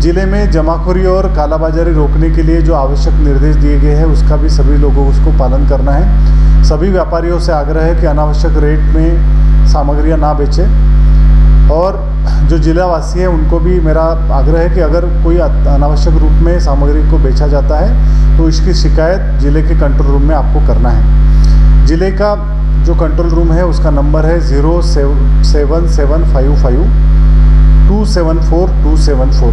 जिले में जमाखोरी और कालाबाजारी रोकने के लिए जो आवश्यक निर्देश दिए गए हैं उसका भी सभी लोगों को उसको पालन करना है। सभी व्यापारियों से आग्रह है कि अनावश्यक रेट में सामग्रियां ना बेचें और जो जिलावासी हैं उनको भी मेरा आग्रह है कि अगर कोई अनावश्यक रूप में सामग्री को बेचा जाता है तो इसकी शिकायत जिले के कंट्रोल रूम में आपको करना है। जिले का जो कंट्रोल रूम है उसका नंबर है 07755 274274।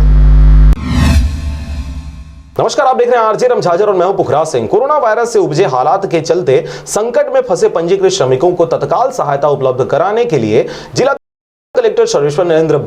नमस्कार, आप देख रहे हैं आरजे रमझाजर और मैं हूं पुखराज सिंह। कोरोना वायरस से उपजे हालात के चलते संकट में फंसे पंजीकृत श्रमिकों को तत्काल सहायता उपलब्ध कराने के लिए जिला कलेक्टर सर्वेश्वर नरेंद्र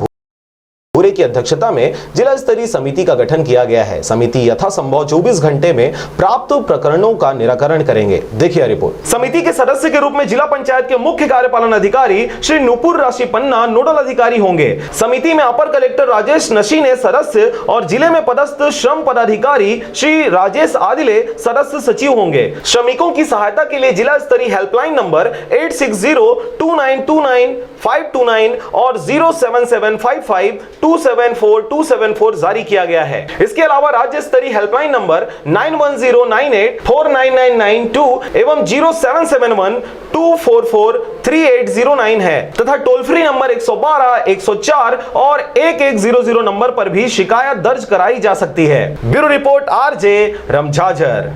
भूरे की अध्यक्षता में जिला स्तरीय समिति का गठन किया गया है। समिति यथासंभव 24 घंटे में प्राप्त प्रकरणों का निराकरण करेंगे। देखिए रिपोर्ट। समिति के सदस्य के रूप में जिला पंचायत के मुख्य कार्यपालन अधिकारी श्री नुपुर राशि पन्ना नोडल अधिकारी होंगे। समिति में अपर कलेक्टर राजेश नशीने सदस्य और जिले में पदस्थ श्रम पदाधिकारी श्री राजेश आदिले सदस्य सचिव होंगे। श्रमिकों की सहायता के लिए जिला स्तरीय हेल्पलाइन नंबर 8602929529 और 07755274274 जारी किया गया है। इसके अलावा राज्य स्तरीय हेल्पलाइन नंबर 9109849992 एवं 0771244380 है तथा टोल फ्री नंबर 112, 104 और 1100 नंबर पर भी शिकायत दर्ज कराई जा सकती है। ब्यूरो रिपोर्ट आरजे रमझाजर।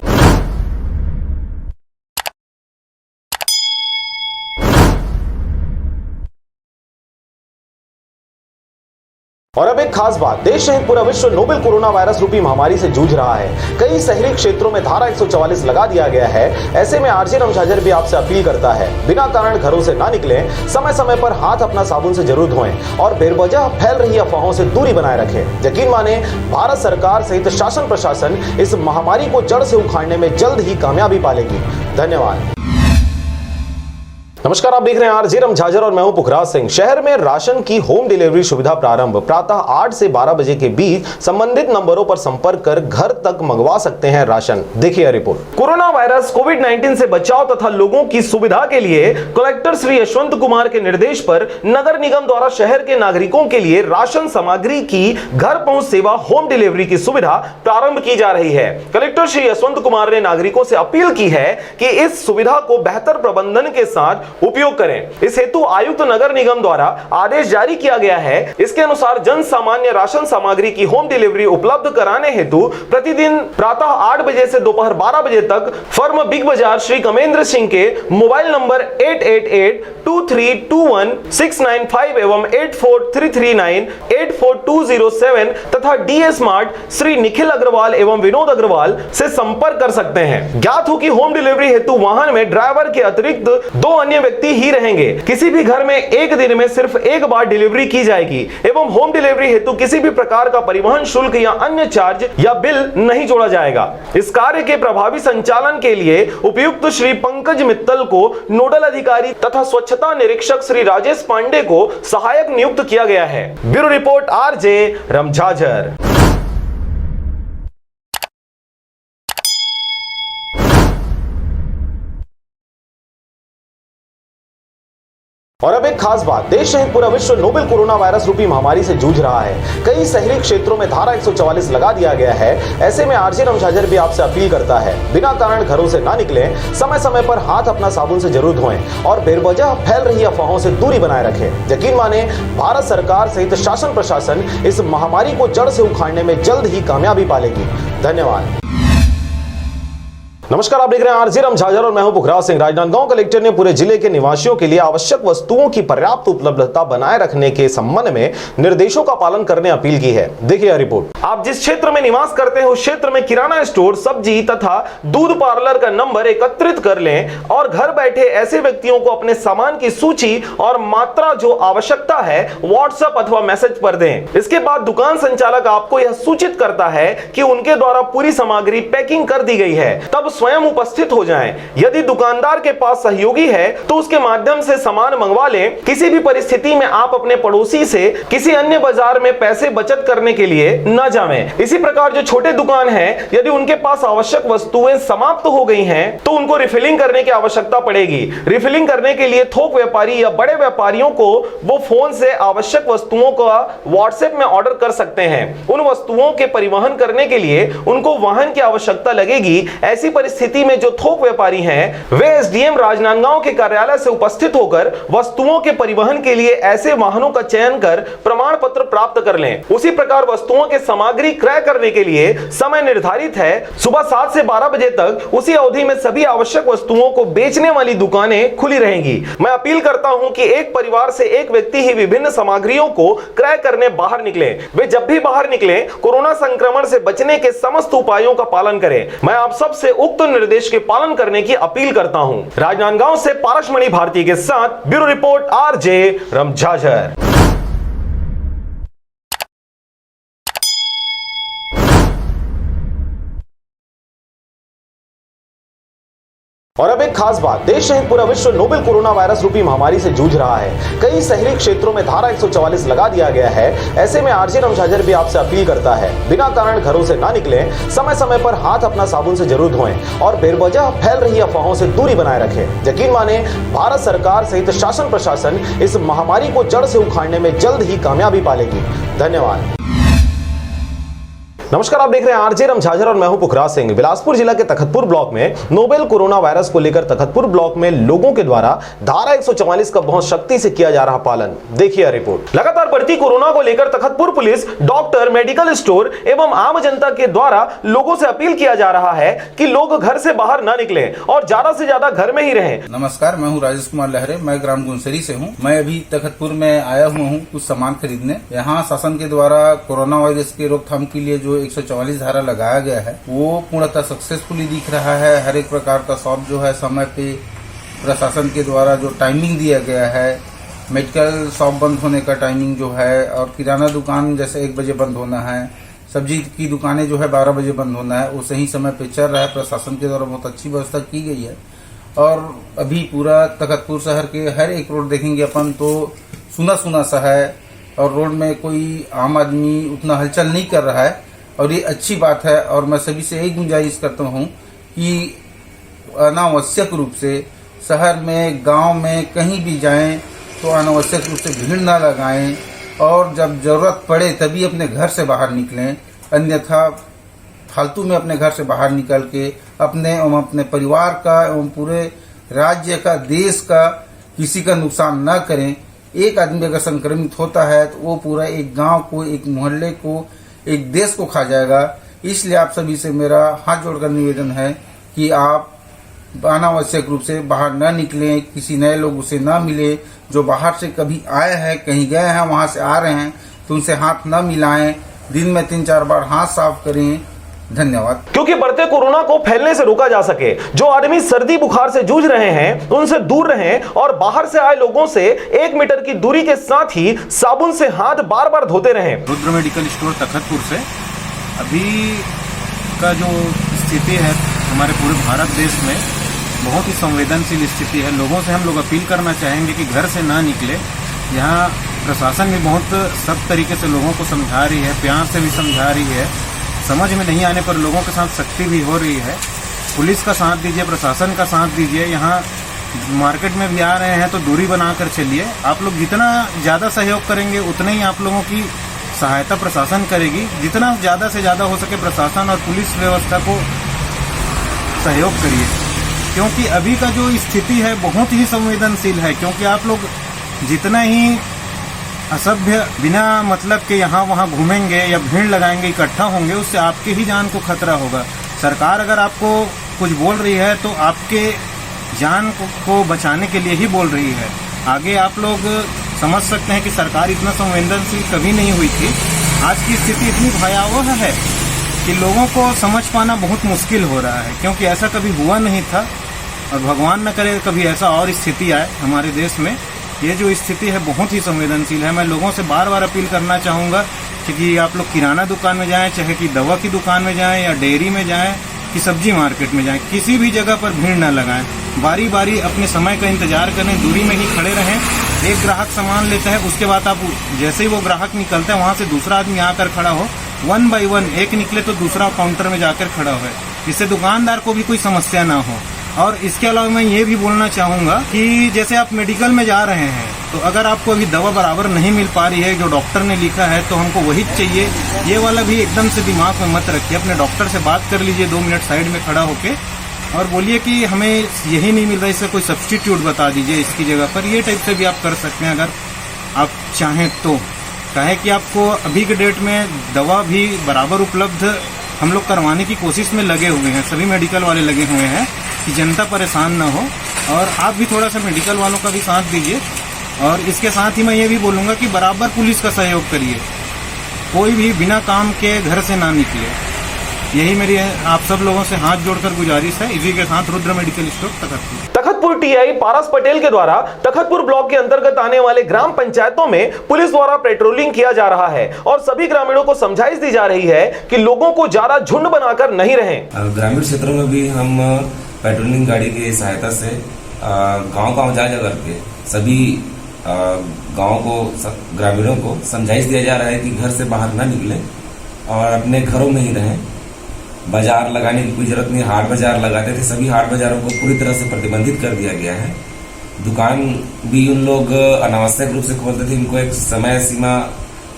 और अब एक खास बात, देश सहित पूरा विश्व नोवेल कोरोना वायरस रूपी महामारी से जूझ रहा है। कई शहरी क्षेत्रों में धारा 144 लगा दिया गया है। ऐसे में आरजे रमझाजर भी आपसे अपील करता है, बिना कारण घरों से ना निकलें, समय समय पर हाथ अपना साबुन से जरूर धोएं और बेवजह फैल रही अफवाहों से दूरी बनाए रखें। यकीन माने, भारत सरकार सहित शासन प्रशासन इस महामारी को जड़ से उखाड़ने में जल्द ही कामयाबी पालेगी। धन्यवाद। नमस्कार, आप देख रहे हैं आरजे रमझाजर और मैं हूं पुखराज सिंह। शहर में राशन की होम डिलीवरी सुविधा प्रारंभ। प्रातः 8 से 12 बजे के बीच संबंधित नंबरों पर संपर्क कर घर तक मंगवा सकते हैं राशन। देखिए रिपोर्ट। कोरोना वायरस कोविड-19 से बचाव तथा लोगों की सुविधा के लिए कलेक्टर श्री यशवंत कुमार के निर्देश पर नगर निगम द्वारा शहर के नागरिकों के लिए राशन सामग्री की घर पहुंच सेवा होम डिलीवरी की सुविधा प्रारंभ की जा रही है। कलेक्टर श्री यशवंत कुमार ने नागरिकों से अपील की है कि इस सुविधा को बेहतर प्रबंधन के साथ उपयोग करें। इस हेतु आयुक्त नगर निगम द्वारा आदेश जारी किया गया है। इसके अनुसार जन सामान्य राशन सामग्री की होम डिलीवरी उपलब्ध कराने हेतु प्रतिदिन प्रातः 8 बजे से दोपहर 12 बजे तक फर्म बिग बाजार श्री कमेंद्र सिंह के मोबाइल नंबर 8882321695 एवं 8433984207 तथा डीए स्मार्ट श्री निखिल अग्रवाल एवं विनोद अग्रवाल से संपर्क कर सकते हैं। ज्ञात हो कि होम डिलीवरी हेतु वाहन में ड्राइवर के अतिरिक्त 2 अन्य व्यक्ति ही रहेंगे। किसी भी घर में एक दिन में सिर्फ एक बार डिलीवरी की जाएगी एवं होम डिलीवरी हेतु किसी भी प्रकार का परिवहन शुल्क या अन्य चार्ज या बिल नहीं जोड़ा जाएगा। इस कार्य के प्रभावी संचालन के लिए उपायुक्त श्री पंकज मित्तल को नोडल अधिकारी तथा स्वच्छता निरीक्षक श्री राजेश पांडे को सहायक नियुक्त किया गया है। ब्यूरो रिपोर्ट आरजे रमझाजर। और अब एक खास बात, देश सहित पूरा विश्व नोवेल कोरोना वायरस रूपी महामारी से जूझ रहा है। कई शहरी क्षेत्रों में धारा 144 लगा दिया गया है। ऐसे में आरजे रमझाजर भी आपसे अपील करता है, बिना कारण घरों से ना निकलें, समय समय पर हाथ अपना साबुन से जरूर धोएं और बेवजह फैल रही अफवाहों से दूरी बनाए रखें। यकीन माने, भारत सरकार सहित शासन प्रशासन इस महामारी को जड़ से उखाड़ने में जल्द ही कामयाबी पालेगी। धन्यवाद। नमस्कार, आप देख रहे हैं आरजे रमझाजर और मैं हूं पुखराज सिंह। राजनांदगांव कलेक्टर ने पूरे जिले के निवासियों के लिए आवश्यक वस्तुओं की पर्याप्त उपलब्धता बनाए रखने के संबंध में निर्देशों का पालन करने अपील की है। देखिए रिपोर्ट। आप जिस क्षेत्र में निवास करते हैं उस क्षेत्र में किराना स्टोर, सब्जी तथा दूध पार्लर का नंबर एकत्रित कर लें और घर बैठे ऐसे व्यक्तियों को अपने सामान की सूची और मात्रा जो आवश्यकता है व्हाट्सएप अथवा मैसेज पर दें। इसके बाद दुकान संचालक आपको यह सूचित करता है कि उनके द्वारा पूरी सामग्री पैकिंग कर दी गई है। तब स्वयं उपस्थित हो जाएं। यदि दुकानदार के पास सहयोगी है तो उसके माध्यम से सामान मंगवा लें। किसी भी परिस्थिति में आप अपने पड़ोसी से किसी अन्य बाजार में पैसे बचत करने के लिए न जाएं। इसी प्रकार जो छोटे दुकान हैं, यदि उनके पास आवश्यक वस्तुएं समाप्त हो गई हैं तो उनको रिफिलिंग करने की आवश्यकता पड़ेगी। रिफिलिंग करने के लिए थोक व्यापारी या बड़े व्यापारियों को वो फोन से आवश्यक वस्तुओं का व्हाट्सएप में ऑर्डर कर सकते हैं। उन वस्तुओं के परिवहन करने के लिए उनको वाहन की आवश्यकता लगेगी। ऐसी परिस्थिति में जो थोक व्यापारी हैं वे एसडीएम राजनांदगांव के कार्यालय से उपस्थित होकर वस्तुओं के परिवहन के लिए ऐसे वाहनों का चयन कर प्रमाण पत्र प्राप्त कर लें। उसी प्रकार वस्तुओं के सामग्री क्रय करने के लिए समय निर्धारित है। सुबह 7 से 12 बजे तक उसी अवधि में सभी आवश्यक वस्तुओं को बेचने वाली दुकानें खुली रहेंगी। मैं अपील करता हूं कि एक परिवार से एक व्यक्ति ही विभिन्न सामग्रियों को क्रय करने बाहर निकले। वे जब भी बाहर निकले कोरोना संक्रमण से बचने के समस्त उपायों का पालन करें। मैं आप सबसे उक्त निर्देश के पालन करने की अपील करता हूं। राजनांदगांव से पारसमणि भारती के साथ ब्यूरो रिपोर्ट आरजे रमझाझर। और अब एक खास बात, देश सहित पूरा विश्व नोवेल कोरोना वायरस रूपी महामारी से जूझ रहा है। कई शहरी क्षेत्रों में धारा 144 लगा दिया गया है। ऐसे में आरजे रमझाझर भी आपसे अपील करता है, बिना कारण घरों से ना निकलें, समय समय पर हाथ अपना साबुन से जरूर धोएं और बेवजह फैल रही अफवाहों से दूरी बनाए रखें। यकीन माने भारत सरकार सहित शासन प्रशासन इस महामारी को जड़ से उखाड़ने में जल्द ही कामयाबी पालेगी। धन्यवाद। नमस्कार, आप देख रहे हैं आरजे रमझाझर और मैं हूं पुखराज सिंह। बिलासपुर जिला के तखतपुर ब्लॉक में नोवेल कोरोना वायरस को लेकर तखतपुर ब्लॉक में लोगों के द्वारा धारा 144 का बहुत सख्ती से किया जा रहा पालन। देखिए रिपोर्ट। लगातार बढ़ती कोरोना को लेकर Takhatpur police, doctor, medical store एवं आम जनता के द्वारा लोगों से अपील किया जा रहा है कि लोग घर से बाहर न निकले और ज्यादा से ज्यादा घर में ही रहें। नमस्कार, मैं हूँ राजेश कुमार लहरे। मैं ग्राम गुनसरी से हूँ। मैं अभी तखतपुर में आया हुआ हूँ कुछ सामान खरीदने। यहाँ शासन के द्वारा कोरोना वायरस के रोकथाम के लिए जो 144 धारा लगाया गया है वो पूर्णतः सक्सेसफुली दिख रहा है। हर एक प्रकार का शॉप जो है समय पे प्रशासन के द्वारा जो टाइमिंग दिया गया है, मेडिकल शॉप बंद होने का टाइमिंग जो है, और किराना दुकान जैसे 1 बजे बंद होना है, सब्जी की दुकानें जो है 12 बजे बंद होना है, वो सही समय पे चल रहा है। प्रशासन के द्वारा बहुत अच्छी व्यवस्था की गई है। और अभी पूरा तखतपुर शहर के हर एक रोड देखेंगे अपन तो सुना सुना सा है और रोड में कोई आम आदमी उतना हलचल नहीं कर रहा है और ये अच्छी बात है। और मैं सभी से यही गुंजाइश करता हूँ कि अनावश्यक रूप से शहर में, गांव में कहीं भी जाएं तो अनावश्यक रूप से भीड़ ना लगाएं और जब जरूरत पड़े तभी अपने घर से बाहर निकलें। अन्यथा फालतू में अपने घर से बाहर निकल के अपने एवं अपने परिवार का एवं पूरे राज्य का, देश का किसी का नुकसान न करें। एक आदमी अगर संक्रमित होता है तो वो पूरा एक गांव को, एक मोहल्ले को, एक देश को खा जाएगा। इसलिए आप सभी से मेरा हाथ जोड़कर निवेदन है कि आप अनावश्यक रूप से बाहर न निकलें, किसी नए लोगों से न मिले। जो बाहर से कभी आए हैं, कहीं गए हैं, वहां से आ रहे हैं तो उनसे हाथ न मिलाएं। दिन में 3-4 बार हाथ साफ करें। धन्यवाद। क्योंकि बढ़ते कोरोना को फैलने से रोका जा सके, जो आदमी सर्दी बुखार से जूझ रहे हैं उनसे दूर रहें और बाहर से आए लोगों से 1 मीटर की दूरी के साथ ही साबुन से हाथ बार बार धोते रहें। रुद्र मेडिकल स्टोर तखतपुर से अभी का जो स्थिति है हमारे पूरे भारत देश में बहुत ही संवेदनशील स्थिति है। लोगों से हम लोग अपील करना चाहेंगे कि घर से ना निकले। यहाँ प्रशासन भी बहुत सख्त तरीके से लोगों को समझा रही है, प्यार से भी समझा रही है। समझ में नहीं आने पर लोगों के साथ सख्ती भी हो रही है। पुलिस का साथ दीजिए, प्रशासन का साथ दीजिए। यहाँ मार्केट में भी आ रहे हैं तो दूरी बनाकर चलिए। आप लोग जितना ज़्यादा सहयोग करेंगे उतने ही आप लोगों की सहायता प्रशासन करेगी। जितना ज़्यादा से ज़्यादा हो सके प्रशासन और पुलिस व्यवस्था को सहयोग करिए, क्योंकि अभी का जो स्थिति है बहुत ही संवेदनशील है। क्योंकि आप लोग जितना ही असभ्य बिना मतलब के यहाँ वहाँ घूमेंगे या भीड़ लगाएंगे, इकट्ठा होंगे, उससे आपके ही जान को खतरा होगा। सरकार अगर आपको कुछ बोल रही है तो आपके जान को बचाने के लिए ही बोल रही है। आगे आप लोग समझ सकते हैं कि सरकार इतना संवेदनशील कभी नहीं हुई थी। आज की स्थिति इतनी भयावह है कि लोगों को समझ पाना बहुत मुश्किल हो रहा है, क्योंकि ऐसा कभी हुआ नहीं था और भगवान न करे कभी ऐसा और स्थिति आए हमारे देश में। ये जो स्थिति है बहुत ही संवेदनशील है। मैं लोगों से बार बार अपील करना चाहूँगा कि आप लोग किराना दुकान में जाएं, चाहे कि दवा की दुकान में जाएं या डेयरी में जाएं, कि सब्जी मार्केट में जाएं, किसी भी जगह पर भीड़ न लगाएं, बारी बारी अपने समय का इंतजार करें, दूरी में ही खड़े रहें। एक ग्राहक सामान लेता है, उसके बाद आप जैसे ही वो ग्राहक निकलता है वहां से दूसरा आदमी आकर खड़ा हो, 1 बाय 1 एक निकले तो दूसरा काउंटर में जाकर खड़ा हो, जिससे दुकानदार को भी कोई समस्या ना हो। और इसके अलावा मैं ये भी बोलना चाहूंगा कि जैसे आप मेडिकल में जा रहे हैं तो अगर आपको अभी दवा बराबर नहीं मिल पा रही है जो डॉक्टर ने लिखा है तो हमको वही चाहिए, ये वाला भी एकदम से दिमाग में मत रखिए। अपने डॉक्टर से बात कर लीजिए 2 मिनट साइड में खड़ा होके और बोलिए कि हमें यही नहीं मिल रहा, इसका कोई सब्स्टिट्यूट बता दीजिए इसकी जगह पर। ये टाइप से भी आप कर सकते हैं अगर आप चाहें तो। काहे कि आपको अभी के डेट में दवा भी बराबर उपलब्ध हम लोग करवाने की कोशिश में लगे हुए हैं, सभी मेडिकल वाले लगे हुए हैं कि जनता परेशान ना हो। और आप भी थोड़ा सा मेडिकल वालों का भी साथ दीजिए। और इसके साथ ही मैं ये भी बोलूँगा कि बराबर पुलिस का सहयोग करिए, कोई भी बिना काम के घर से ना निकले। यही मेरी आप सब लोगों से हाथ जोड़कर गुजारिश है। इसी के साथ Rudra medical store Takhatpur. Takhatpur TI Paras Patel के द्वारा तखतपुर ब्लॉक के अंतर्गत आने वाले ग्राम पंचायतों में पुलिस द्वारा पेट्रोलिंग किया जा रहा है और सभी ग्रामीणों को समझाइश दी जा रही है कि लोगों को ज्यादा झुंड बनाकर नहीं रहें। ग्रामीण क्षेत्रों में भी हम पेट्रोलिंग गाड़ी की सहायता से गांव-गांव जा करके सभी गांव को ग्रामीणों को समझाइश दिया जा रहा है कि घर से बाहर न निकलें और अपने घरों में ही रहें। बाजार लगाने की कोई जरूरत नहीं, हाट बाजार लगाते थे, सभी हाट बाजारों को पूरी तरह से प्रतिबंधित कर दिया गया है। दुकान भी उन लोग अनावश्यक रूप से खोलते थे, इनको एक समय सीमा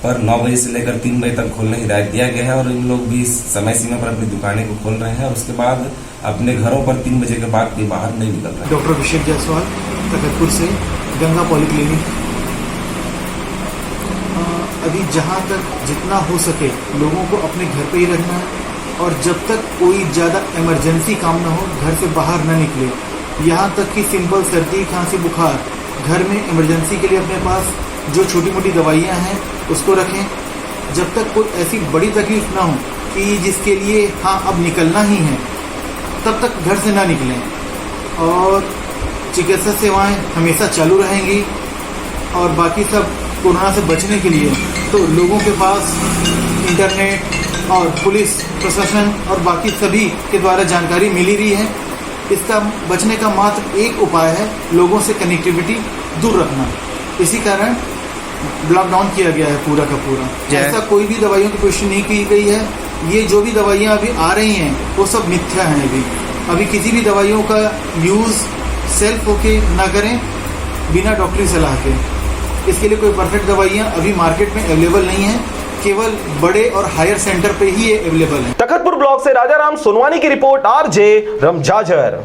पर 9 बजे से लेकर 3 बजे तक खोलने की हिदायत दिया गया है और इन लोग भी समय सीमा पर अपनी दुकानें को खोल रहे हैं और उसके बाद अपने घरों पर 3 बजे के बाद भी बाहर नहीं निकल रहे हैं। डॉक्टर अभिषेक जायसवाल तखतपुर से, गंगा पॉलीक्लिनिक। अभी जहाँ तक जितना हो सके लोगों को अपने घर पे ही रहना है और जब तक कोई ज़्यादा इमरजेंसी काम ना हो घर से बाहर ना निकले। यहाँ तक कि सिंपल सर्दी खांसी बुखार घर में इमरजेंसी के लिए अपने पास जो छोटी मोटी दवाइयाँ हैं उसको रखें। जब तक कोई ऐसी बड़ी तकलीफ ना हो कि जिसके लिए हाँ अब निकलना ही है, तब तक घर से ना निकलें। और चिकित्सा सेवाएं हमेशा चालू रहेंगी और बाकी सब कोरोना से बचने के लिए तो लोगों के पास इंटरनेट और पुलिस प्रशासन और बाकी सभी के द्वारा जानकारी मिली रही है। इसका बचने का मात्र एक उपाय है लोगों से कनेक्टिविटी दूर रखना। इसी कारण लॉकडाउन किया गया है पूरा का पूरा। ऐसा कोई भी दवाइयों की पुष्टि नहीं की गई है। ये जो भी दवाइयाँ अभी आ रही हैं वो सब मिथ्या हैं। अभी किसी भी दवाइयों का यूज़ सेल्फ होके ना करें बिना डॉक्टरी सलाह के। इसके लिए कोई परफेक्ट दवाइयाँ अभी मार्केट में अवेलेबल नहीं है, केवल बड़े और हायर सेंटर पे ही ये अवेलेबल है। तखतपुर ब्लॉक से राजाराम सोनवानी की रिपोर्ट, आरजे रमजाजर।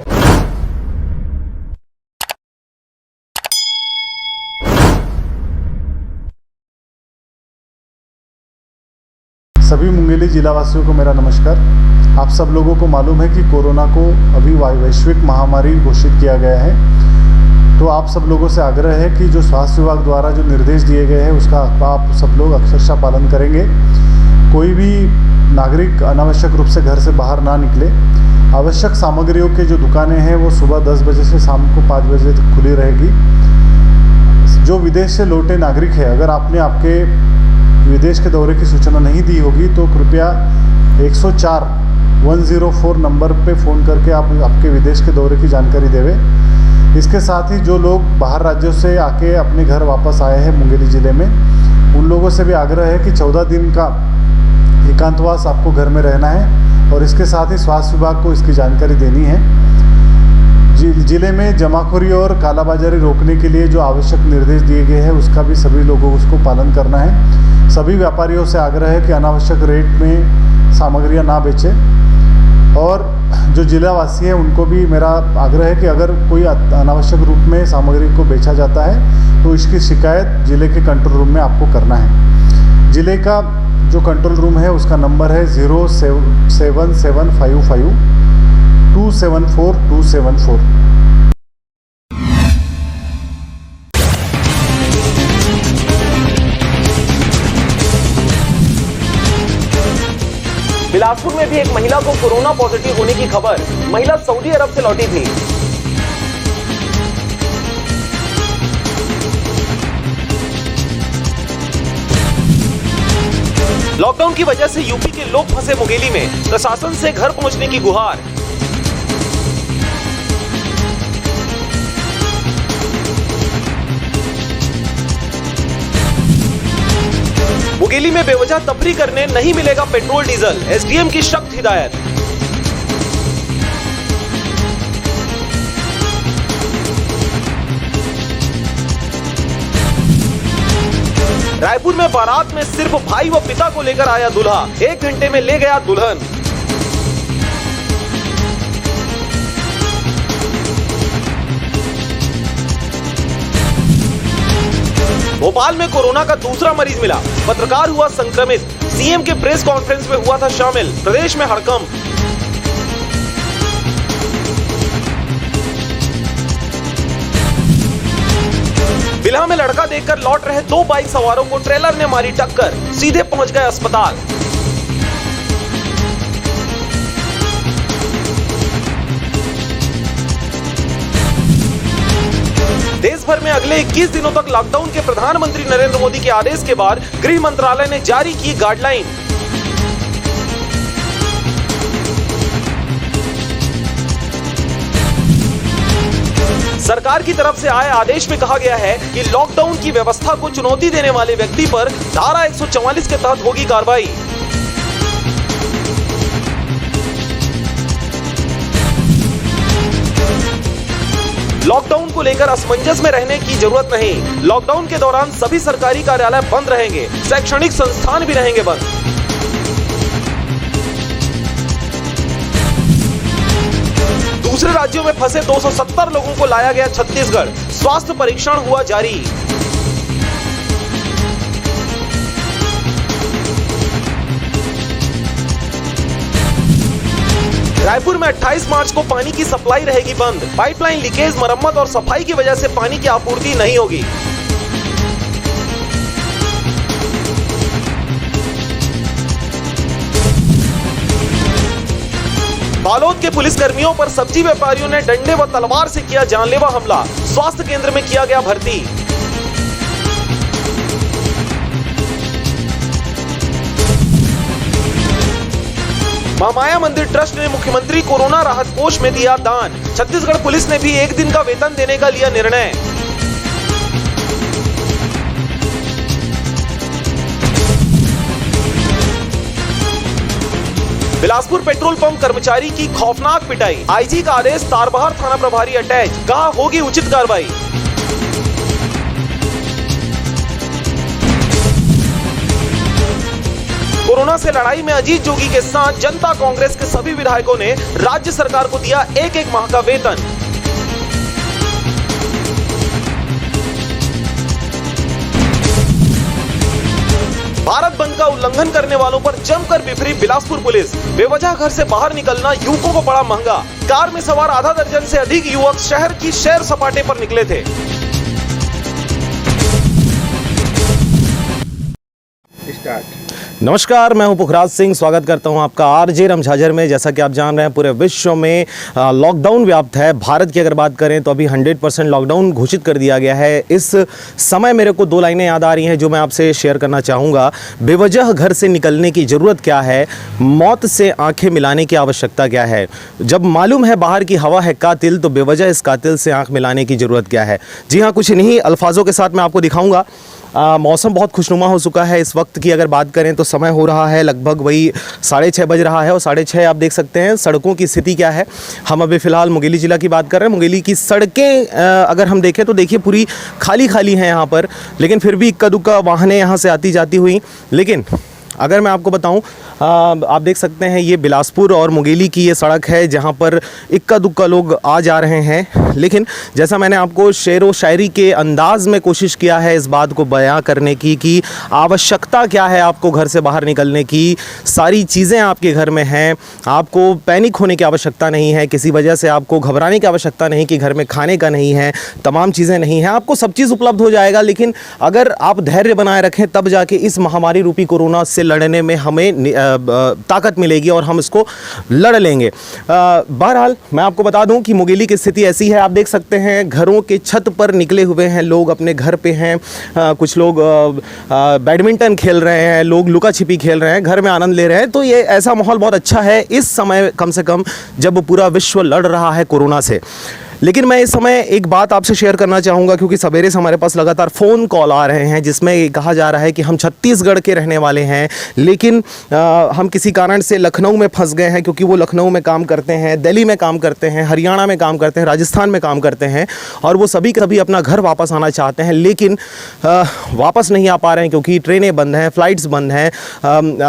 सभी मुंगेली जिला वासियों को मेरा नमस्कार। आप सब लोगों को मालूम है कि कोरोना को अभी वैश्विक महामारी घोषित किया गया है, तो आप सब लोगों से आग्रह है कि जो स्वास्थ्य विभाग द्वारा जो निर्देश दिए गए हैं उसका आप सब लोग अक्षरशः पालन करेंगे। कोई भी नागरिक अनावश्यक रूप से घर से बाहर ना निकले। आवश्यक सामग्रियों के जो दुकानें हैं वो सुबह 10 बजे से शाम को 5 बजे तक खुली रहेगी। जो विदेश से लौटे नागरिक है, अगर आपने आपके विदेश के दौरे की सूचना नहीं दी होगी तो कृपया 104 नंबर पे फ़ोन करके आप आपके विदेश के दौरे की जानकारी देवें। इसके साथ ही जो लोग बाहर राज्यों से आके अपने घर वापस आए हैं मुंगेली ज़िले में, उन लोगों से भी आग्रह है कि 14 दिन का एकांतवास आपको घर में रहना है और इसके साथ ही स्वास्थ्य विभाग को इसकी जानकारी देनी है। जिले में जमाखोरी और कालाबाजारी रोकने के लिए जो आवश्यक निर्देश दिए गए हैं उसका भी सभी लोगों को उसको पालन करना है। सभी व्यापारियों से आग्रह है कि अनावश्यक रेट में सामग्रियां ना बेचें और जो जिलावासी हैं उनको भी मेरा आग्रह है कि अगर कोई अनावश्यक रूप में सामग्री को बेचा जाता है तो इसकी शिकायत जिले के कंट्रोल रूम में आपको करना है। जिले का जो कंट्रोल रूम है उसका नंबर है 07755 274 274। बिलासपुर में भी एक महिला को कोरोना पॉजिटिव होने की खबर। महिला सऊदी अरब से लौटी थी। लॉकडाउन की वजह से यूपी के लोग फंसे मुंगेली में, प्रशासन से घर पहुंचने की गुहार। मुंगेली में बेवजह तफरी करने नहीं मिलेगा पेट्रोल डीजल, एसडीएम की सख्त हिदायत। रायपुर में बारात में सिर्फ भाई व पिता को लेकर आया दूल्हा, 1 घंटे में ले गया दुल्हन। भोपाल में कोरोना का दूसरा मरीज मिला, पत्रकार हुआ संक्रमित, सीएम के प्रेस कॉन्फ्रेंस में हुआ था शामिल, प्रदेश में हड़कंप। बिल्हा में लड़का देखकर लौट रहे 2 बाइक सवारों को ट्रेलर ने मारी टक्कर, सीधे पहुंच गए अस्पताल। देश भर में अगले 21 दिनों तक लॉकडाउन के प्रधानमंत्री नरेंद्र मोदी के आदेश के बाद गृह मंत्रालय ने जारी की गाइडलाइन। सरकार की तरफ से आए आदेश में कहा गया है कि लॉकडाउन की व्यवस्था को चुनौती देने वाले व्यक्ति पर धारा 144 के तहत होगी कार्रवाई। लॉकडाउन को लेकर असमंजस में रहने की जरूरत नहीं। लॉकडाउन के दौरान सभी सरकारी कार्यालय बंद रहेंगे, शैक्षणिक संस्थान भी रहेंगे बंद। दूसरे राज्यों में फंसे 270 लोगों को लाया गया छत्तीसगढ़, स्वास्थ्य परीक्षण हुआ जारी। रायपुर में 28 मार्च को पानी की सप्लाई रहेगी बंद, पाइपलाइन लीकेज, मरम्मत और सफाई की वजह से पानी की आपूर्ति नहीं होगी। बालोद के पुलिसकर्मियों पर सब्जी व्यापारियों ने डंडे व तलवार से किया जानलेवा हमला, स्वास्थ्य केंद्र में किया गया भर्ती। महामाया मंदिर ट्रस्ट ने मुख्यमंत्री कोरोना राहत कोष में दिया दान, छत्तीसगढ़ पुलिस ने भी 1 दिन का वेतन देने का लिया निर्णय। बिलासपुर पेट्रोल पंप कर्मचारी की खौफनाक पिटाई, आईजी का आदेश, तारबहार थाना प्रभारी अटैच, कहा होगी उचित कार्रवाई। कोरोना से लड़ाई में अजीत जोगी के साथ जनता कांग्रेस के सभी विधायकों ने राज्य सरकार को दिया 1-1 माह का वेतन। भारत बंद का उल्लंघन करने वालों पर जमकर बिफरी बिलासपुर पुलिस, बेवजह घर से बाहर निकलना युवकों को पड़ा महंगा। कार में सवार आधा दर्जन से अधिक युवक शहर की सैर सपाटे पर निकले थे। नमस्कार, मैं हूं पुखराज सिंह, स्वागत करता हूं आपका आरजे रमझाझर में। जैसा कि आप जान रहे हैं, पूरे विश्व में लॉकडाउन व्याप्त है। भारत की अगर बात करें तो अभी 100% लॉकडाउन घोषित कर दिया गया है। इस समय मेरे को 2 लाइनें याद आ रही हैं जो मैं आपसे शेयर करना चाहूँगा। बेवजह घर से निकलने की ज़रूरत क्या है, मौत से आंखें मिलाने की आवश्यकता क्या है। जब मालूम है बाहर की हवा है कातिल, तो बेवजह इस कातिल से आंख मिलाने की ज़रूरत क्या है। जी हाँ, कुछ इन्हीं अल्फाजों के साथ मैं आपको दिखाऊँगा। मौसम बहुत खुशनुमा हो चुका है। इस वक्त की अगर बात करें तो समय हो रहा है लगभग वही 6:30 बज रहा है और 6:30 आप देख सकते हैं सड़कों की स्थिति क्या है। हम अभी फ़िलहाल मुंगेली ज़िला की बात कर रहे हैं। मुंगेली की सड़कें अगर हम देखें तो देखिए पूरी खाली खाली हैं यहाँ पर, लेकिन फिर भी इक्का दुक्का वाहनें यहाँ से आती जाती हुई। लेकिन अगर मैं आपको बताऊं, आप देख सकते हैं ये बिलासपुर और मुंगेली की ये सड़क है जहां पर इक्का दुक्का लोग आ जा रहे हैं। लेकिन जैसा मैंने आपको शेर व शायरी के अंदाज में कोशिश किया है इस बात को बयां करने की कि आवश्यकता क्या है आपको घर से बाहर निकलने की। सारी चीज़ें आपके घर में हैं, आपको पैनिक होने की आवश्यकता नहीं है, किसी वजह से आपको घबराने की आवश्यकता नहीं कि घर में खाने का नहीं है, तमाम चीज़ें नहीं हैं, आपको सब चीज़ उपलब्ध हो जाएगा। लेकिन अगर आप धैर्य बनाए रखें तब जाके इस महामारी रूपी कोरोना से लड़ने में हमें ताकत मिलेगी और हम इसको लड़ लेंगे। बहरहाल मैं आपको बता दूं कि मुंगेली की स्थिति ऐसी है, आप देख सकते हैं घरों के छत पर निकले हुए हैं लोग, अपने घर पे हैं, कुछ लोग बैडमिंटन खेल रहे हैं, लोग लुका छिपी खेल रहे हैं, घर में आनंद ले रहे हैं। तो ये ऐसा माहौल बहुत अच्छा है इस समय, कम से कम जब पूरा विश्व लड़ रहा है कोरोना से। लेकिन मैं इस समय एक बात आपसे शेयर करना चाहूँगा, क्योंकि सवेरे से हमारे पास लगातार फ़ोन कॉल आ रहे हैं जिसमें ये कहा जा रहा है कि हम छत्तीसगढ़ के रहने वाले हैं, लेकिन हम किसी कारण से लखनऊ में फंस गए हैं, क्योंकि वो लखनऊ में काम करते हैं, दिल्ली में काम करते हैं, हरियाणा में काम करते हैं, राजस्थान में काम करते हैं, और वो सभी के सभी अपना घर वापस आना चाहते हैं, लेकिन वापस नहीं आ पा रहे हैं क्योंकि ट्रेनें बंद हैं, फ़्लाइट्स बंद हैं,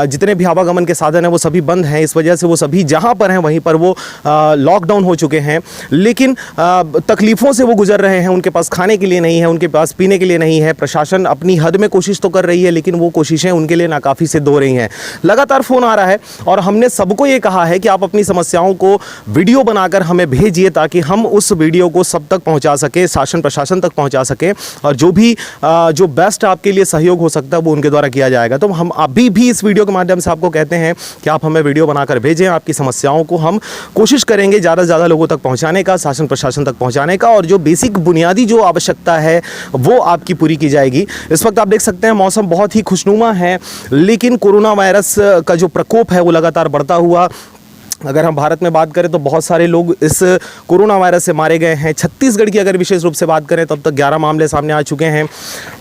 जितने भी आवागमन के साधन हैं वो सभी बंद हैं। इस वजह से वो सभी जहाँ पर हैं वहीं पर वो लॉकडाउन हो चुके हैं, लेकिन तकलीफ़ों से वो गुजर रहे हैं। उनके पास खाने के लिए नहीं है, उनके पास पीने के लिए नहीं है। प्रशासन अपनी हद में कोशिश तो कर रही है, लेकिन वो कोशिशें उनके लिए नाकाफ़ी सिद्ध हो रही हैं। लगातार फ़ोन आ रहा है और हमने सबको ये कहा है कि आप अपनी समस्याओं को वीडियो बनाकर हमें भेजिए, ताकि हम उस वीडियो को सब तक पहुंचा सकें, शासन प्रशासन तक पहुंचा सकें, और जो बेस्ट आपके लिए सहयोग हो सकता है वो उनके द्वारा किया जाएगा। तो हम अभी भी इस वीडियो के माध्यम से आपको कहते हैं कि आप हमें वीडियो बनाकर भेजें। आपकी समस्याओं को हम कोशिश करेंगे ज़्यादा से ज़्यादा लोगों तक पहुँचाने का, शासन प्रशासन तक पहुंचाने का, और जो बेसिक बुनियादी जो आवश्यकता है वो आपकी पूरी की जाएगी। इस वक्त आप देख सकते हैं मौसम बहुत ही खुशनुमा है, लेकिन कोरोना वायरस का जो प्रकोप है वो लगातार बढ़ता हुआ, अगर हम भारत में बात करें तो बहुत सारे लोग इस कोरोना वायरस से मारे गए हैं। छत्तीसगढ़ की अगर विशेष रूप से बात करें तो अब तक 11 मामले सामने आ चुके हैं,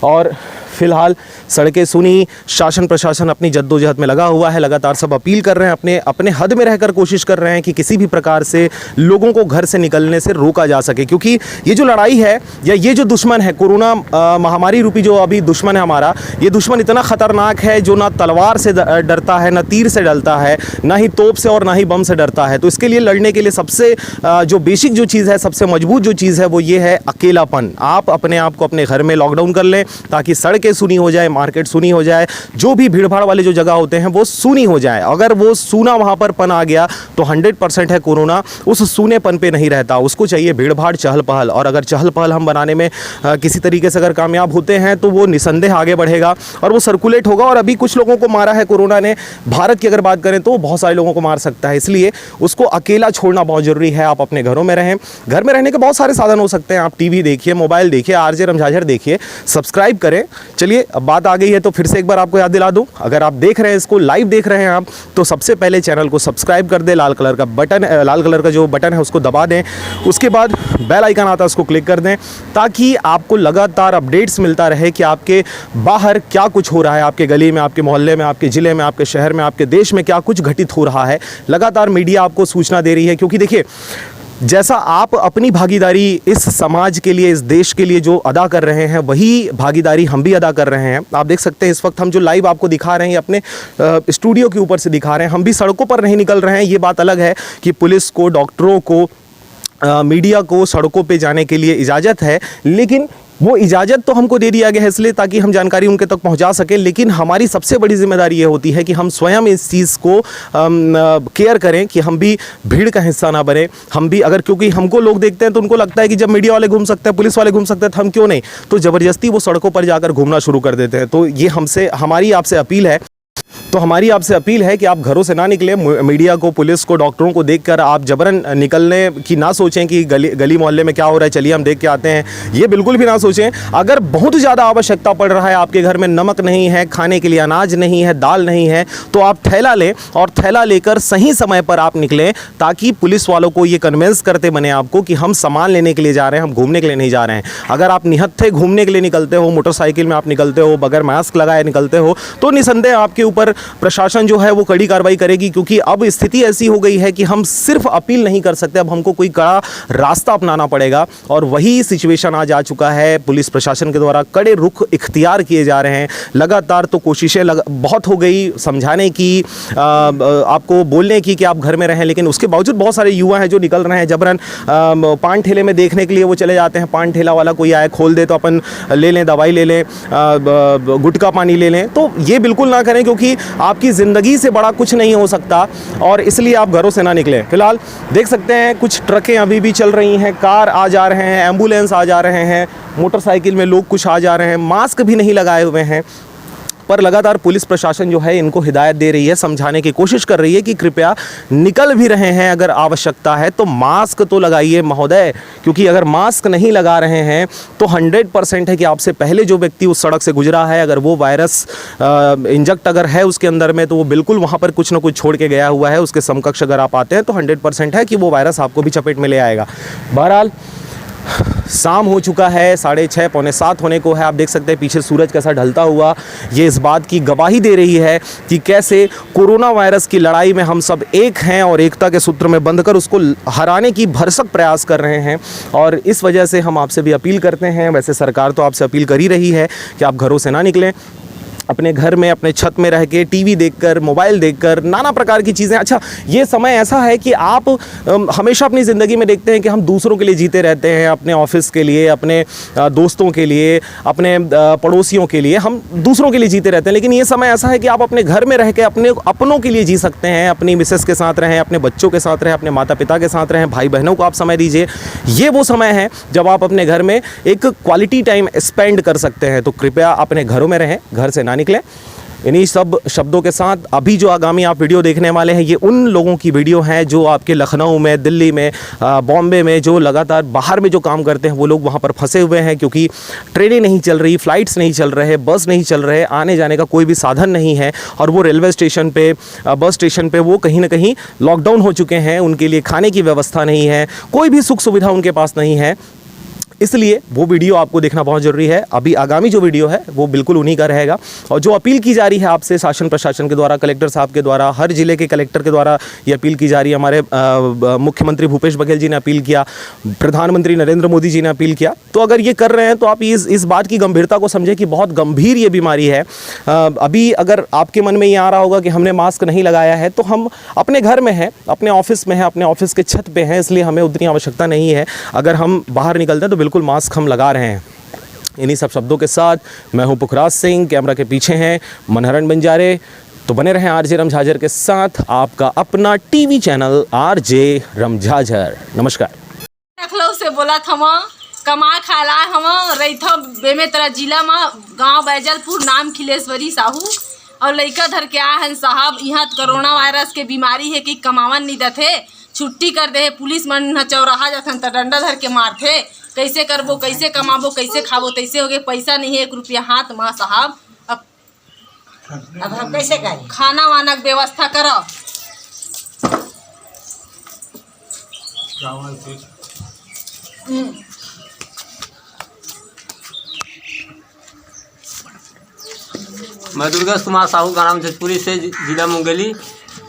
और फिलहाल सड़कें सुनी, शासन प्रशासन अपनी जद्दोजहद में लगा हुआ है। लगातार सब अपील कर रहे हैं, अपने हद में रहकर कोशिश कर रहे हैं कि किसी भी प्रकार से लोगों को घर से निकलने से रोका जा सके, क्योंकि ये जो लड़ाई है या ये जो दुश्मन है, कोरोना महामारी रूपी जो अभी दुश्मन है हमारा, ये दुश्मन इतना ख़तरनाक है जो ना तलवार से डरता है, ना तीर से डरता है, ना ही तोप से और ना ही बम से डरता है। तो इसके लिए लड़ने के लिए सबसे जो बेसिक जो चीज़ है, सबसे मजबूत जो चीज़ है वो ये है अकेलापन। आप अपने आप को अपने घर में लॉकडाउन कर लें, ताकि सड़कें सूनी हो जाए, मार्केट सूनी हो जाए, जो भी भीड़ भाड़ वाले जो जगह होते हैं वो सूनी हो जाए। अगर वो सूना वहाँ पर पन आ गया तो 100% है कोरोना उस सूनेपन पे नहीं रहता, उसको चाहिए भीड़ भाड़, चहल पहल। और अगर चहल पहल हम बनाने में किसी तरीके से अगर कामयाब होते हैं तो वो निसंदेह आगे बढ़ेगा और वो सर्कुलेट होगा। और अभी कुछ लोगों को मारा है कोरोना ने, भारत की अगर बात करें तो बहुत सारे लोगों को मार सकता है, इसलिए उसको अकेला छोड़ना बहुत ज़रूरी है। आप अपने घरों में रहें। घर में रहने के बहुत सारे साधन हो सकते हैं, आप टीवी देखिए, मोबाइल देखिए, आरजे रमझाझर देखिए, सब्सक्राइब करें। चलिए अब बात आ गई है तो फिर से एक बार आपको याद दिला दूं, अगर आप देख रहे हैं इसको, लाइव देख रहे हैं आप, तो सबसे पहले चैनल को सब्सक्राइब कर दें, लाल कलर का जो बटन है उसको दबा दें, उसके बाद बेल आइकन आता है उसको क्लिक कर दें, ताकि आपको लगातार अपडेट्स मिलता रहे कि आपके बाहर क्या कुछ हो रहा है, आपके गली में, आपके मोहल्ले में, आपके ज़िले में, आपके शहर में, आपके देश में क्या कुछ घटित हो रहा है। लगातार मीडिया आपको सूचना दे रही है, क्योंकि देखिए जैसा आप अपनी भागीदारी इस समाज के लिए, इस देश के लिए जो अदा कर रहे हैं, वही भागीदारी हम भी अदा कर रहे हैं। आप देख सकते हैं इस वक्त हम जो लाइव आपको दिखा रहे हैं अपने स्टूडियो के ऊपर से दिखा रहे हैं, हम भी सड़कों पर नहीं निकल रहे हैं। ये बात अलग है कि पुलिस को, डॉक्टरों को, मीडिया को सड़कों पे जाने के लिए इजाज़त है, लेकिन वो इजाज़त तो हमको दे दिया गया है इसलिए ताकि हम जानकारी उनके तक पहुंचा सकें। लेकिन हमारी सबसे बड़ी जिम्मेदारी ये होती है कि हम स्वयं इस चीज़ को केयर करें कि हम भी भीड़ का हिस्सा ना बने। हम भी अगर, क्योंकि हमको लोग देखते हैं तो उनको लगता है कि जब मीडिया वाले घूम सकते हैं, पुलिस वाले घूम सकते हैं, तो हम क्यों नहीं, तो ज़बरदस्ती वो सड़कों पर जाकर घूमना शुरू कर देते हैं। तो ये हमारी आपसे अपील है। तो हमारी आपसे अपील है कि आप घरों से ना निकलें। मीडिया को, पुलिस को, डॉक्टरों को देखकर आप जबरन निकलने की ना सोचें कि गली मोहल्ले में क्या हो रहा है, चलिए हम देख के आते हैं, ये बिल्कुल भी ना सोचें। अगर बहुत ज़्यादा आवश्यकता पड़ रहा है, आपके घर में नमक नहीं है, खाने के लिए अनाज नहीं है, दाल नहीं है, तो आप थैला लें और थैला लेकर सही समय पर आप निकलें, ताकि पुलिस वालों को ये कन्विंस करते बने आपको कि हम सामान लेने के लिए जा रहे हैं, हम घूमने के लिए नहीं जा रहे हैं। अगर आप निहत्थे घूमने के लिए निकलते हो, मोटरसाइकिल में आप निकलते हो, बगैर मास्क लगाए निकलते हो, तो निसंदेह आपके ऊपर प्रशासन जो है वो कड़ी कार्रवाई करेगी। क्योंकि अब स्थिति ऐसी हो गई है कि हम सिर्फ अपील नहीं कर सकते, अब हमको कोई कड़ा रास्ता अपनाना पड़ेगा। और वही सिचुएशन आज आ चुका है। पुलिस प्रशासन के द्वारा कड़े रुख इख्तियार किए जा रहे हैं। लगातार तो कोशिशें बहुत हो गई समझाने की, आपको बोलने की कि आप घर में रहें, लेकिन उसके बावजूद बहुत सारे युवा हैं जो निकल रहे हैं जबरन। पान ठेले में देखने के लिए वो चले जाते हैं, पान ठेला वाला कोई आए खोल दे तो अपन ले लें, दवाई ले लें, गुटखा पानी ले लें। तो ये बिल्कुल ना करें, क्योंकि आपकी ज़िंदगी से बड़ा कुछ नहीं हो सकता, और इसलिए आप घरों से ना निकलें। फिलहाल देख सकते हैं कुछ ट्रकें अभी भी चल रही हैं, कार आ जा रहे हैं, एम्बुलेंस आ जा रहे हैं, मोटरसाइकिल में लोग कुछ आ जा रहे हैं, मास्क भी नहीं लगाए हुए हैं। पर लगातार पुलिस प्रशासन जो है इनको हिदायत दे रही है, समझाने की कोशिश कर रही है कि कृपया निकल भी रहे हैं अगर आवश्यकता है तो मास्क तो लगाइए महोदय, क्योंकि अगर मास्क नहीं लगा रहे हैं तो 100% है कि आपसे पहले जो व्यक्ति उस सड़क से गुजरा है अगर वो वायरस इंजेक्ट अगर है उसके अंदर में तो वो बिल्कुल वहाँ पर कुछ ना कुछ छोड़ के गया हुआ है। उसके समकक्ष अगर आप आते हैं तो 100% है कि वो वायरस आपको भी चपेट में ले आएगा। बहरहाल शाम हो चुका है, 6:30 पौने 7 होने को है। आप देख सकते हैं पीछे सूरज कैसा ढलता हुआ, ये इस बात की गवाही दे रही है कि कैसे कोरोना वायरस की लड़ाई में हम सब एक हैं और एकता के सूत्र में बंधकर उसको हराने की भरसक प्रयास कर रहे हैं। और इस वजह से हम आपसे भी अपील करते हैं, वैसे सरकार तो आपसे अपील कर ही रही है कि आप घरों से ना निकलें, अपने घर में अपने छत में रह के टीवी देखकर, मोबाइल देखकर, नाना प्रकार की चीज़ें। अच्छा, ये समय ऐसा है कि आप हमेशा अपनी ज़िंदगी में देखते हैं कि हम दूसरों के लिए जीते रहते हैं, अपने ऑफिस के लिए, अपने दोस्तों के लिए, अपने पड़ोसियों के लिए, हम दूसरों के लिए जीते रहते हैं। लेकिन ये समय ऐसा है कि आप अपने घर में रह के अपनों के लिए जी सकते हैं, अपनी मिसेस के साथ रहें, अपने बच्चों के साथ रहें, अपने माता पिता के साथ रहें, भाई बहनों को आप समय दीजिए। ये वो समय है जब आप अपने घर में एक क्वालिटी टाइम स्पेंड कर सकते हैं। तो कृपया अपने घरों में रहें, घर से ना निकलें। इन्हीं सब शब्दों के साथ अभी जो आगामी आप वीडियो देखने वाले हैं ये उन लोगों की वीडियो है जो आपके लखनऊ में, दिल्ली में, बॉम्बे में जो लगातार बाहर में जो काम करते हैं वो लोग वहाँ पर फंसे हुए हैं क्योंकि ट्रेनें नहीं चल रही, फ़्लाइट्स नहीं चल रहे, बस नहीं चल रहे, आने जाने का कोई भी साधन नहीं है। और वो रेलवे स्टेशन पे, बस स्टेशन पे वो कहीं ना कहीं लॉकडाउन हो चुके हैं, उनके लिए खाने की व्यवस्था नहीं है, कोई भी सुख सुविधा उनके पास नहीं है। इसलिए वो वीडियो आपको देखना बहुत ज़रूरी है। अभी आगामी जो वीडियो है वो बिल्कुल उन्हीं का रहेगा। और जो अपील की जा रही है आपसे शासन प्रशासन के द्वारा, कलेक्टर साहब के द्वारा, हर ज़िले के कलेक्टर के द्वारा ये अपील की जा रही है। हमारे मुख्यमंत्री भूपेश बघेल जी ने अपील किया, प्रधानमंत्री नरेंद्र मोदी जी ने अपील किया। तो अगर ये कर रहे हैं तो आप इस बात की गंभीरता को समझें कि बहुत गंभीर ये बीमारी है। अभी अगर आपके मन में ये आ रहा होगा कि हमने मास्क नहीं लगाया है तो हम अपने घर में हैं, अपने ऑफिस में हैं, अपने ऑफिस के छत पे हैं, इसलिए हमें उतनी आवश्यकता नहीं है। अगर हम बाहर निकलते हैं तो बिल्कुल मास्क हम लगा रहे हैं। इन्हीं सब शब्दों के साथ मैं हूं पुखराज सिंह, कैमरा के पीछे हैं मनहरण बंजारे। तो बने रहें आरजे रमझाझर के साथ, आपका अपना टीवी चैनल आरजे रमझाझर। नमस्कार। लखनऊ से बोला था कमा खाला हम रही बेमेतरा जिला में, गांव बैजलपुर, नाम खिलेश्वरी साहू। और लड़का धर के आए हैं साहब, यहाँ कोरोना वायरस के बीमारी है कि कमावन नहीं देते, छुट्टी कर दे। पुलिस मन चौराहा जाथन तो डंडा धर के मारते, कैसे करबो, कैसे कमाबो, कैसे खाबो, तैसे हो गए। पैसा नहीं है 1 रुपया हाथ में साहब। अब हम कैसे करें? खाना वाना की व्यवस्था करो। मैं दुर्गेश कुमार साहू, ग्राम जजपुरी से, जिला मुंगेली।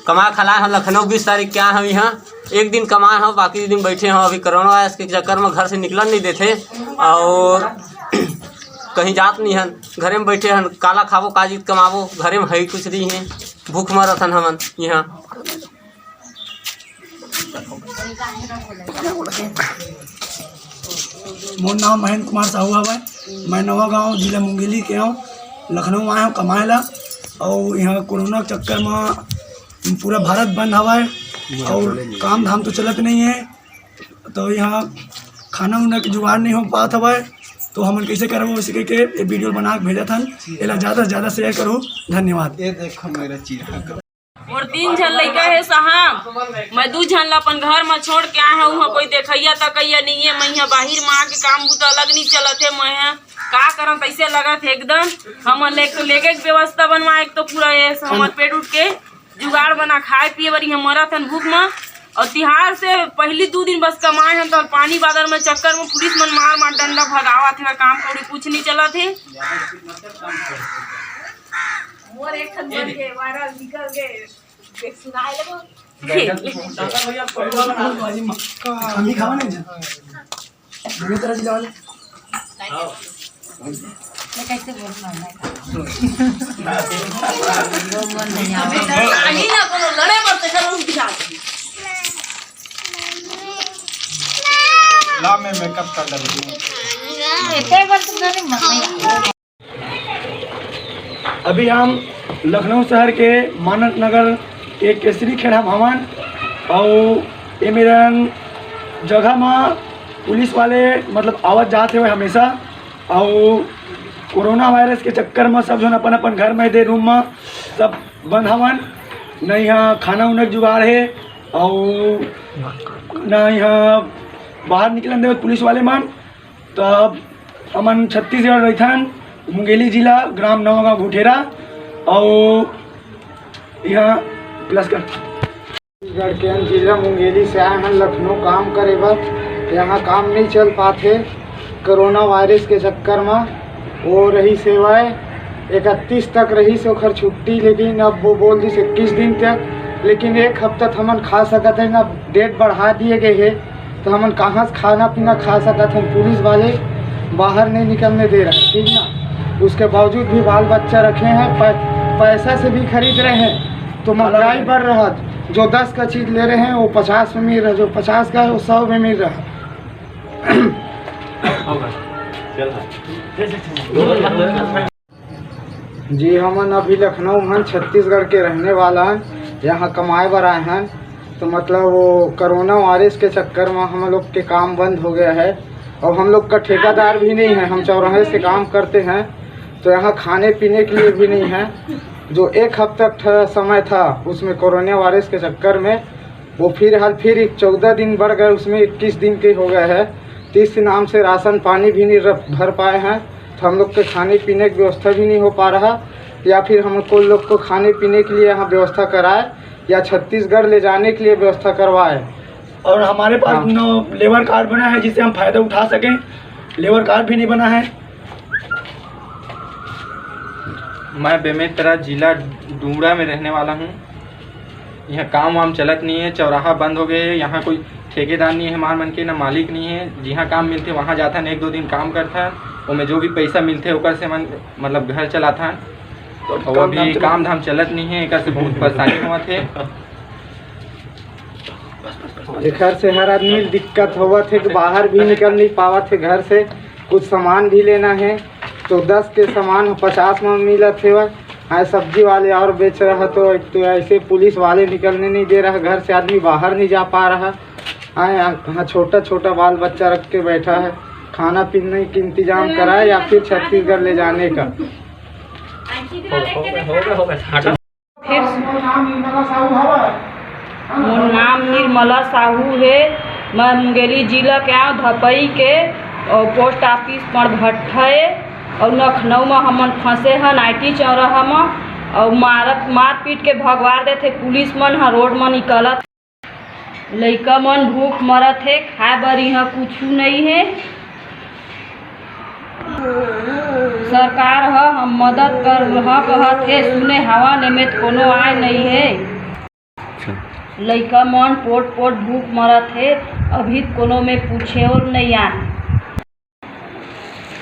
कमा खलाए हैं लखनऊ 20 तारीख क्या है यहाँ, एक दिन कमाए हैं, बाकी दिन बैठे हैं। अभी कोरोना वायरस के चक्कर में घर से निकलन नहीं देते और कहीं जात नहीं है, घरे में बैठे हैं। काला खाबो, काजीत कमाबो, घरे में है कुछ नहीं है, भूख मरत हन हमन यहाँ। मोर नाम महेंद्र कुमार साहू हवा। मैं नवा गाँव, जिला मुंगेली के हूँ। लखनऊ आया हूँ कमाए ला और यहाँ कोरोना के चक्कर में पूरा भारत बंद हवा है और काम धाम तो चलत नहीं है, तो यहाँ खाना उना के जुगाड़ नहीं हो पात हवा है। तो हमन कैसे करबो, इसी के ये वीडियो बना के भेजा था, एला ज़्यादा से ज़्यादा शेयर करो। धन्यवाद। ये देखो मेरा चीज और 3 झन लड़का है साहब, मैं 2 झन ला अपन घर में छोड़ के आया हूँ। कोई देखैया तकैया नहीं है, मैं यहाँ बाहर में आके काम बूता अलग नहीं चलत है। मैं का करम ऐसे लगत है एकदम। हम लेके व्यवस्था बनवाए तो पूरा ये हमारे पेट उठ के जुगाड़ बना खाए पिए बरी हम मरत हन भूख में। और तिहार से पहली 2 दिन बस कमाए हैं तो पानी बादल में चक्कर में पुलिस मन मार डंडा भगावा थे, काम कौड़ी कुछ नहीं चला थे। मोर एक खन बन के वायरल निकल गए, सुनाए लगो हम खावा नहीं बेमेतरा जिला वाले कैसे बोलना है ना कोनो लड़े पड़ते करो दिखा ला मैं मेकअप कर डालूंगा। अभी हम लखनऊ शहर के मानक नगर के केसरी खेड़ा भवन और ये मेरा जगह में पुलिस वाले मतलब आवत जाते हुए हमेशा। और कोरोना वायरस के चक्कर में सब जो अपन अपन घर में दे रूम में सब बंद हवन, न यहाँ खाना उना के जुगाड़ है और न यहाँ बाहर निकलन दे पुलिस वाले मन। तब हमन छत्तीसगढ़ रहथन, मुंगेली जिला, ग्राम नवागांव घुठेरा, और यहाँ प्लस कर छत्तीसगढ़ के जिला मुंगेली से आए हैं लखनऊ काम करे बर। यहाँ काम नहीं चल पाते कोरोना वायरस के चक्कर में। वो रही सेवाएं 31 तक रही से ओखर छुट्टी, लेकिन अब वो बोल दी 21 दिन तक। लेकिन एक हफ्ता हमन खा सकते हैं ना, डेट बढ़ा दिए गए है तो हमन कहाँ से खाना पीना खा सकते हैं। पुलिस वाले बाहर नहीं निकलने दे रहे, ठीक ना। उसके बावजूद भी बाल बच्चा रखे हैं, पैसा से भी खरीद रहे हैं तो महंगाई बढ़ रहा। जो 10 का चीज़ ले रहे हैं वो 50 में मिल रहा, जो 50 का है वो 100 में मिल रहा। जी हमन अभी लखनऊ हैं, छत्तीसगढ़ के रहने वाला हैं, यहाँ कमाए बर आए हैं। तो मतलब वो कोरोना वायरस के चक्कर में हम लोग के काम बंद हो गया है और हम लोग का ठेकेदार भी नहीं है। हम चौराहे से काम करते हैं तो यहाँ खाने पीने के लिए भी नहीं है। जो एक हफ्ता समय था उसमें कोरोना वायरस के चक्कर में वो फिर 14 दिन बढ़ गए, उसमें 21 दिन के हो गए हैं। 30 दिन नाम से राशन पानी भी नहीं भर पाए हैं, तो हम लोग के खाने पीने की व्यवस्था भी नहीं हो पा रहा। या फिर हम लोग को खाने पीने के लिए यहाँ व्यवस्था कराए या छत्तीसगढ़ ले जाने के लिए व्यवस्था करवाए। और हमारे पास लेबर कार्ड बना है जिससे हम फ़ायदा उठा सकें, लेबर कार्ड भी नहीं बना है। मैं बेमेतरा जिला डूमरा में रहने वाला हूँ। यहाँ काम वाम चलत नहीं है, चौराहा बंद हो गए है। यहाँ कोई ठेकेदार नहीं है हमार मन के, ना मालिक नहीं है। जहाँ काम मिलते वहाँ जाता है, 1-2 दिन काम करता है, उसमें जो भी पैसा मिलते ओकर से मन मतलब घर चलाता है। तो अभी काम धाम चलत नहीं है, एक से बहुत परेशानी हुआ थे। घर से हर आदमी दिक्कत हुआ थे कि बाहर भी निकल नहीं पावा थे घर से। कुछ सामान भी लेना है तो 10 के सामान 50 में मिला थे। वह सब्जी वाले और बेच रहा तो ऐसे पुलिस वाले निकलने नहीं दे रहा, घर से आदमी बाहर नहीं जा पा रहा। यहाँ छोटा छोटा बाल बच्चा रख के बैठा है। खाना पीने का इंतजाम कराए या फिर छत्तीसगढ़ ले जाने का। मोर नाम निर्मला साहू है। मैं मुंगेली जिला के आऊँ धपई के और पोस्ट ऑफिस पर भट्ठे और लखनऊ में हमन फंसे हैं IT चौराहा में। और मार पीट के भगवार देते पुलिस मन ह रोड में निकलत। लइका मन भूख मरत है, खाए बर यहाँ कुछ नहीं है। सरकार हम मदद कर कहत है, सुने हवा निमित कोनो आए नहीं है। लइका मन पोट भूख मरत है, अभी कोनो में पूछे और नहीं आए।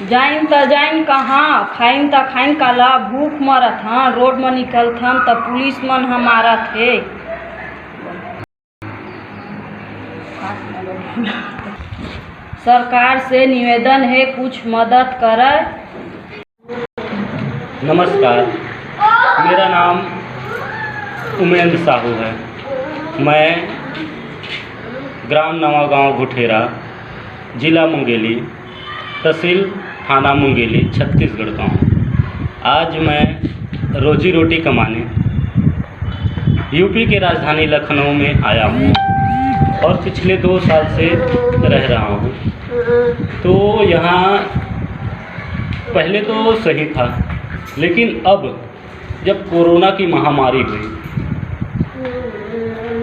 जाइन त जाइन कहाँ, खाइन त खाइन काला, भूख मरत हाँ, रोड में निकलत हम त पुलिस मन हमारत है। सरकार से निवेदन है कुछ मदद करे। नमस्कार, मेरा नाम उमेंद्र साहू है। मैं ग्राम नवागांव घुठेरा, जिला मुंगेली, तहसील थाना मुंगेली, छत्तीसगढ़ का हूँ। आज मैं रोजी रोटी कमाने यूपी के राजधानी लखनऊ में आया हूँ और पिछले 2 साल से रह रहा हूँ। तो यहाँ पहले तो सही था, लेकिन अब जब कोरोना की महामारी हुई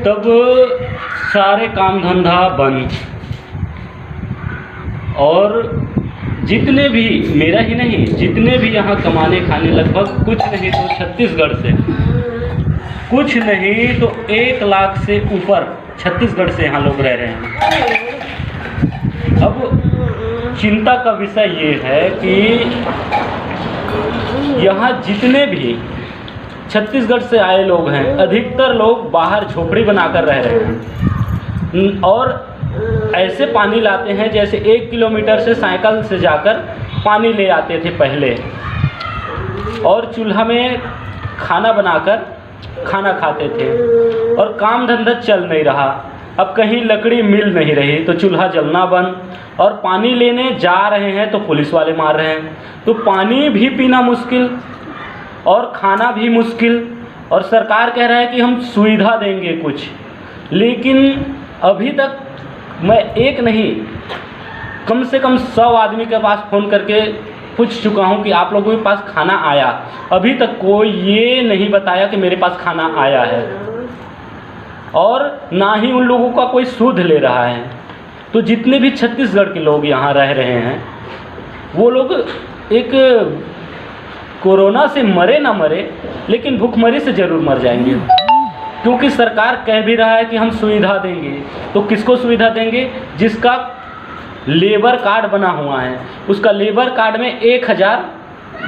तब सारे काम धंधा बंद, और जितने भी, मेरा ही नहीं, जितने भी यहाँ कमाने खाने लगभग कुछ नहीं तो छत्तीसगढ़ से, कुछ नहीं तो 1 लाख से ऊपर छत्तीसगढ़ से यहाँ लोग रह रहे हैं। अब चिंता का विषय ये है कि यहाँ जितने भी छत्तीसगढ़ से आए लोग हैं, अधिकतर लोग बाहर झोपड़ी बनाकर रह रहे हैं और ऐसे पानी लाते हैं जैसे 1 किलोमीटर से साइकिल से जाकर पानी ले आते थे पहले, और चूल्हा में खाना बनाकर खाना खाते थे और काम धंधा चल नहीं रहा। अब कहीं लकड़ी मिल नहीं रही तो चूल्हा जलना बंद, और पानी लेने जा रहे हैं तो पुलिस वाले मार रहे हैं। तो पानी भी पीना मुश्किल और खाना भी मुश्किल, और सरकार कह रहा है कि हम सुविधा देंगे कुछ, लेकिन अभी तक मैं एक नहीं कम से कम 100 आदमी के पास फ़ोन करके पूछ चुका हूं कि आप लोगों के पास खाना आया। अभी तक कोई ये नहीं बताया कि मेरे पास खाना आया है, और ना ही उन लोगों का कोई सूद ले रहा है। तो जितने भी छत्तीसगढ़ के लोग यहाँ रह रहे हैं वो लोग एक कोरोना से मरे ना मरे, लेकिन भूखमरी से ज़रूर मर जाएंगे, क्योंकि सरकार कह भी रहा है कि हम सुविधा देंगे। तो किसको सुविधा देंगे? जिसका लेबर कार्ड बना हुआ है उसका लेबर कार्ड में 1000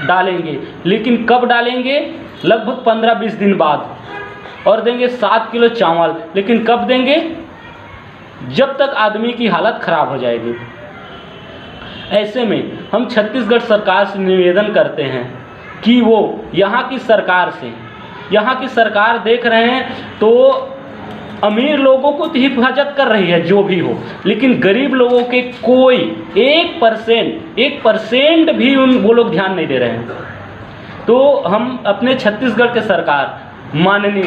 डालेंगे, लेकिन कब डालेंगे? लगभग 15-20 दिन बाद, और देंगे 7 किलो चावल, लेकिन कब देंगे? जब तक आदमी की हालत ख़राब हो जाएगी। ऐसे में हम छत्तीसगढ़ सरकार से निवेदन करते हैं कि वो यहाँ की सरकार देख रहे हैं तो अमीर लोगों को तो हिफाजत कर रही है जो भी हो, लेकिन गरीब लोगों के कोई 1% भी वो लोग ध्यान नहीं दे रहे हैं। तो हम अपने छत्तीसगढ़ के सरकार माननीय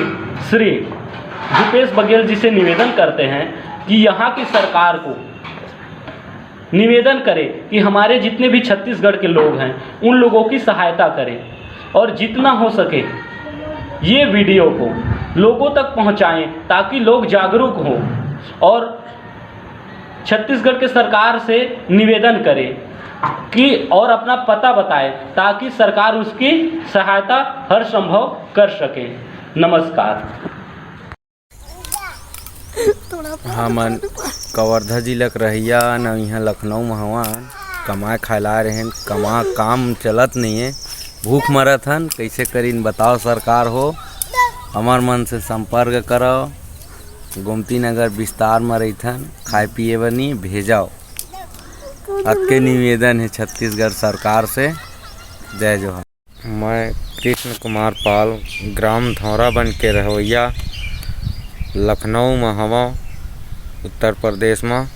श्री भूपेश बघेल जी से निवेदन करते हैं कि यहाँ की सरकार को निवेदन करें कि हमारे जितने भी छत्तीसगढ़ के लोग हैं उन लोगों की सहायता करें, और जितना हो सके ये वीडियो को लोगों तक पहुंचाएं ताकि लोग जागरूक हों, और छत्तीसगढ़ के सरकार से निवेदन करें कि और अपना पता बताएं ताकि सरकार उसकी सहायता हर संभव कर सके। नमस्कार। हमन कवर्धा जिला के रहिया न यहाँ लखनऊ में हवा कमाए खाला रहे, काम चलत नहीं है, भूख मरत हन, कैसे करीन बताओ सरकार हो, हमार मन से संपर्क करो। गोमती नगर विस्तार में रहीथन, खाए पिए बनी भेजाओ। अतके निवेदन है छत्तीसगढ़ सरकार से। जय जोहार। मैं कृष्ण कुमार पाल ग्राम धौरा बन के रहोइया लखनऊ में हवा उत्तर प्रदेश में,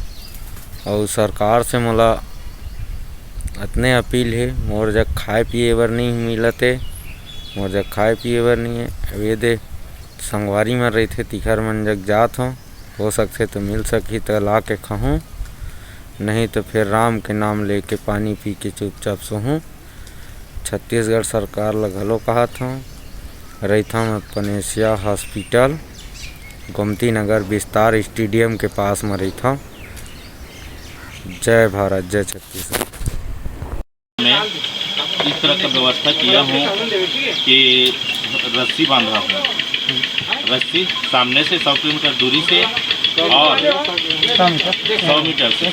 और सरकार से मोला इतने अपील है, मोर जग खाए पिए बर नहीं मिलते, मोर जग खाए पिए बर नहीं है। वे दे संगवारी में रहते तिखर मन जग जात हो सकते तो मिल सकी तो ला के खाऊँ, नहीं तो फिर राम के नाम लेके पानी पी के चुपचाप सोहूँ। छत्तीसगढ़ सरकार ला घलो कहत हूँ, रहीथा में पनेसिया हॉस्पिटल गोमती नगर विस्तार स्टेडियम के पास में रहीथा। जय भारत, जय छत्तीसगढ़। मैं इस तरह का व्यवस्था किया हूँ कि रस्सी बांधा हूँ, रस्सी सामने से 100 किलोमीटर दूरी से और 100 मीटर से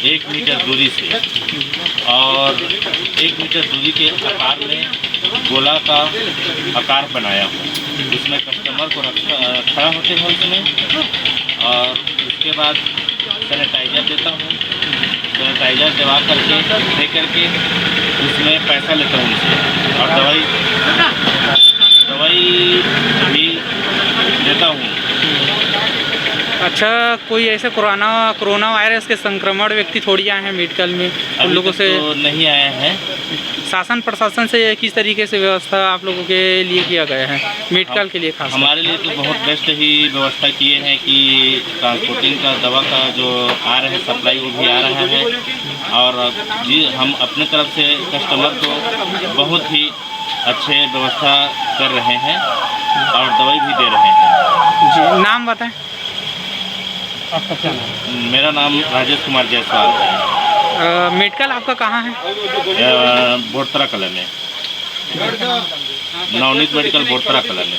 1 मीटर दूरी से और 1 मीटर दूरी के आकार में गोला का आकार बनाया हूँ। उसमें कस्टमर को खड़ा होते हैं उसमें, और उसके बाद सैनिटाइजर देता हूँ। सैनिटाइजर दवा करके दे करके उसमें पैसा लेता हूँ उनसे, और दवाई भी देता हूँ। अच्छा, कोई ऐसे कोरोना वायरस के संक्रमण व्यक्ति थोड़ी आए हैं मेडिकल में, उन लोगों से तो नहीं आए हैं। शासन प्रशासन से किस तरीके से व्यवस्था आप लोगों के लिए किया गया है मेडिकल के लिए? खास हमारे लिए तो बहुत बेस्ट ही व्यवस्था किए हैं कि ट्रांसपोर्टिंग का दवा का जो आ रहा है सप्लाई वो भी आ रहा है, और जी हम अपने तरफ से कस्टमर को बहुत ही अच्छे व्यवस्था कर रहे हैं और दवाई भी दे रहे हैं। जी, नाम बताएं आपका? क्या नाम? मेरा नाम राजेश कुमार जायसवाल है। मेडिकल आपका कहाँ है? बोटतरा कला में, नवनीत मेडिकल बोटतरा कला में।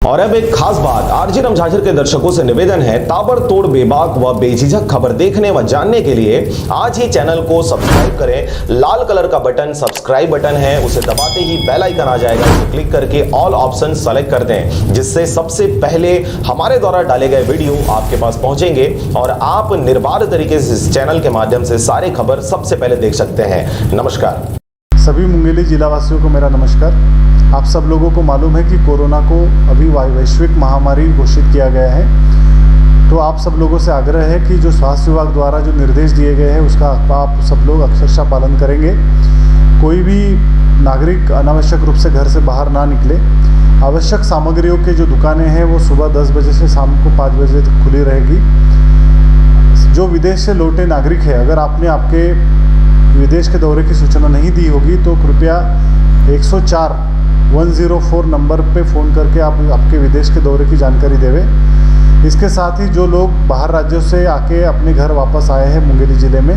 और अब एक खास बात, आरजे रमझाझर के दर्शकों से निवेदन है, ताबड़तोड़ बेबाक व बेझिझक खबर देखने व जानने के लिए आज ही चैनल को सब्सक्राइब करें। लाल कलर का बटन सब्सक्राइब बटन है, उसे दबाते ही बेल आइकन आ जाएगा, उसे क्लिक करके ऑल ऑप्शन सेलेक्ट कर दें, जिससे सबसे पहले हमारे द्वारा डाले गए वीडियो आपके पास पहुंचेंगे और आप निर्बाध तरीके से इस चैनल के माध्यम से सारे खबर सबसे पहले देख सकते हैं। नमस्कार। सभी मुंगेली जिला वासियों को मेरा नमस्कार। आप सब लोगों को मालूम है कि कोरोना को अभी वैश्विक महामारी घोषित किया गया है। तो आप सब लोगों से आग्रह है कि जो स्वास्थ्य विभाग द्वारा जो निर्देश दिए गए हैं उसका आप सब लोग अक्षरशः पालन करेंगे। कोई भी नागरिक अनावश्यक रूप से घर से बाहर ना निकले। आवश्यक सामग्रियों के जो दुकानें हैं वो सुबह 10 बजे से शाम को 5 बजे तक खुली रहेगी। जो विदेश से लौटे नागरिक है, अगर आपने आपके विदेश के दौरे की सूचना नहीं दी होगी तो कृपया 104 नंबर पे फ़ोन करके आप आपके विदेश के दौरे की जानकारी देवें। इसके साथ ही जो लोग बाहर राज्यों से आके अपने घर वापस आए हैं मुंगेली ज़िले में,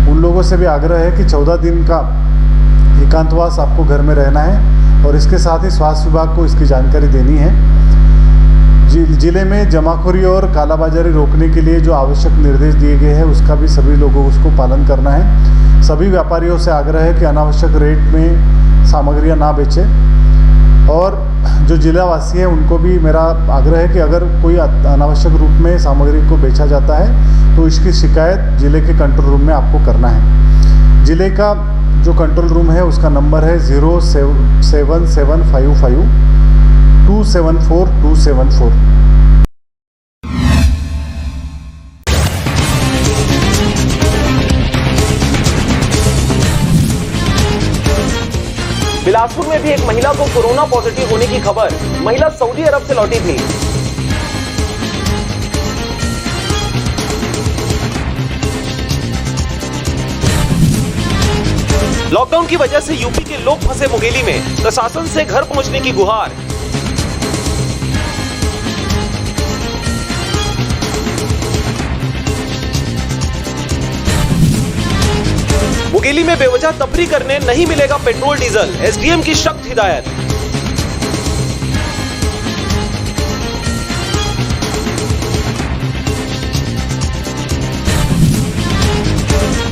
उन लोगों से भी आग्रह है कि 14 दिन का एकांतवास आपको घर में रहना है और इसके साथ ही स्वास्थ्य विभाग को इसकी जानकारी देनी है। ज़िले में जमाखोरी और कालाबाजारी रोकने के लिए जो आवश्यक निर्देश दिए गए हैं उसका भी सभी लोगों उसको पालन करना है। सभी व्यापारियों से आग्रह है कि अनावश्यक रेट में सामग्रियां ना बेचें और जो जिलावासी हैं उनको भी मेरा आग्रह है कि अगर कोई अनावश्यक रूप में सामग्री को बेचा जाता है तो इसकी शिकायत ज़िले के कंट्रोल रूम में आपको करना है। ज़िले का जो कंट्रोल रूम है उसका नंबर है 07755 274274। बिलासपुर में भी एक महिला को कोरोना पॉजिटिव होने की खबर। महिला सऊदी अरब से लौटी थी। लॉकडाउन की वजह से यूपी के लोग फंसे मुंगेली में, प्रशासन से घर पहुंचने की गुहार। मुंगेली में बेवजह तफरी करने नहीं मिलेगा पेट्रोल डीजल, एसडीएम की सख्त हिदायत।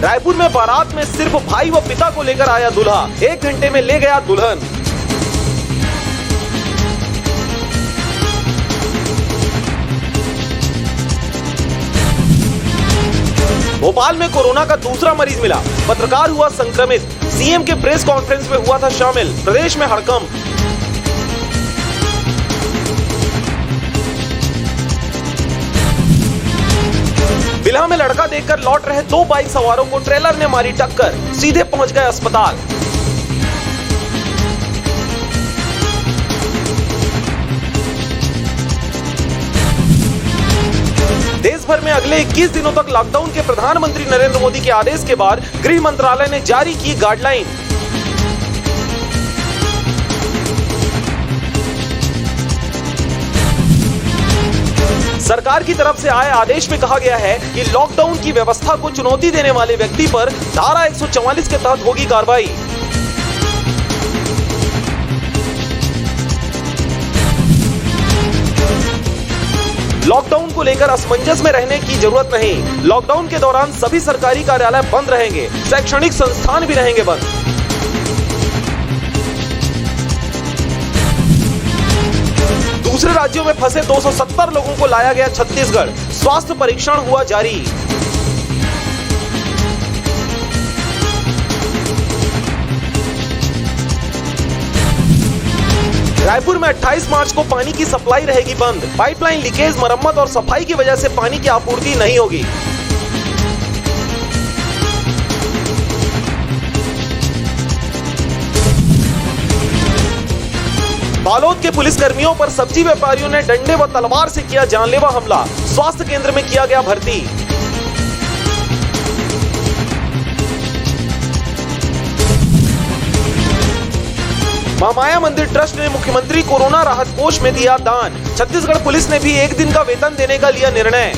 रायपुर में बारात में सिर्फ भाई व पिता को लेकर आया दूल्हा, 1 घंटे में ले गया दुल्हन। भोपाल में कोरोना का दूसरा मरीज मिला, पत्रकार हुआ संक्रमित। सीएम के प्रेस कॉन्फ्रेंस में हुआ था शामिल, प्रदेश में हड़कंप। बिल्हा में लड़का देखकर लौट रहे 2 बाइक सवारों को ट्रेलर ने मारी टक्कर, सीधे पहुंच गए अस्पताल। देश भर में अगले 21 दिनों तक लॉकडाउन के प्रधानमंत्री नरेंद्र मोदी के आदेश के बाद गृह मंत्रालय ने जारी की गाइडलाइन। सरकार की तरफ से आए आदेश में कहा गया है कि लॉकडाउन की व्यवस्था को चुनौती देने वाले व्यक्ति पर धारा 144 के तहत होगी कार्रवाई। लॉकडाउन को लेकर असमंजस में रहने की जरूरत नहीं। लॉकडाउन के दौरान सभी सरकारी कार्यालय बंद रहेंगे, शैक्षणिक संस्थान भी रहेंगे बंद। दूसरे राज्यों में फंसे 270 लोगों को लाया गया छत्तीसगढ़, स्वास्थ्य परीक्षण हुआ जारी। रायपुर में 28 मार्च को पानी की सप्लाई रहेगी बंद। पाइपलाइन लीकेज, मरम्मत और सफाई की वजह से पानी की आपूर्ति नहीं होगी। बालोद के पुलिसकर्मियों पर सब्जी व्यापारियों ने डंडे व तलवार से किया जानलेवा हमला, स्वास्थ्य केंद्र में किया गया भर्ती। महामाया मंदिर ट्रस्ट ने मुख्यमंत्री कोरोना राहत कोष में दिया दान। छत्तीसगढ़ पुलिस ने भी 1 दिन का वेतन देने का लिया निर्णय।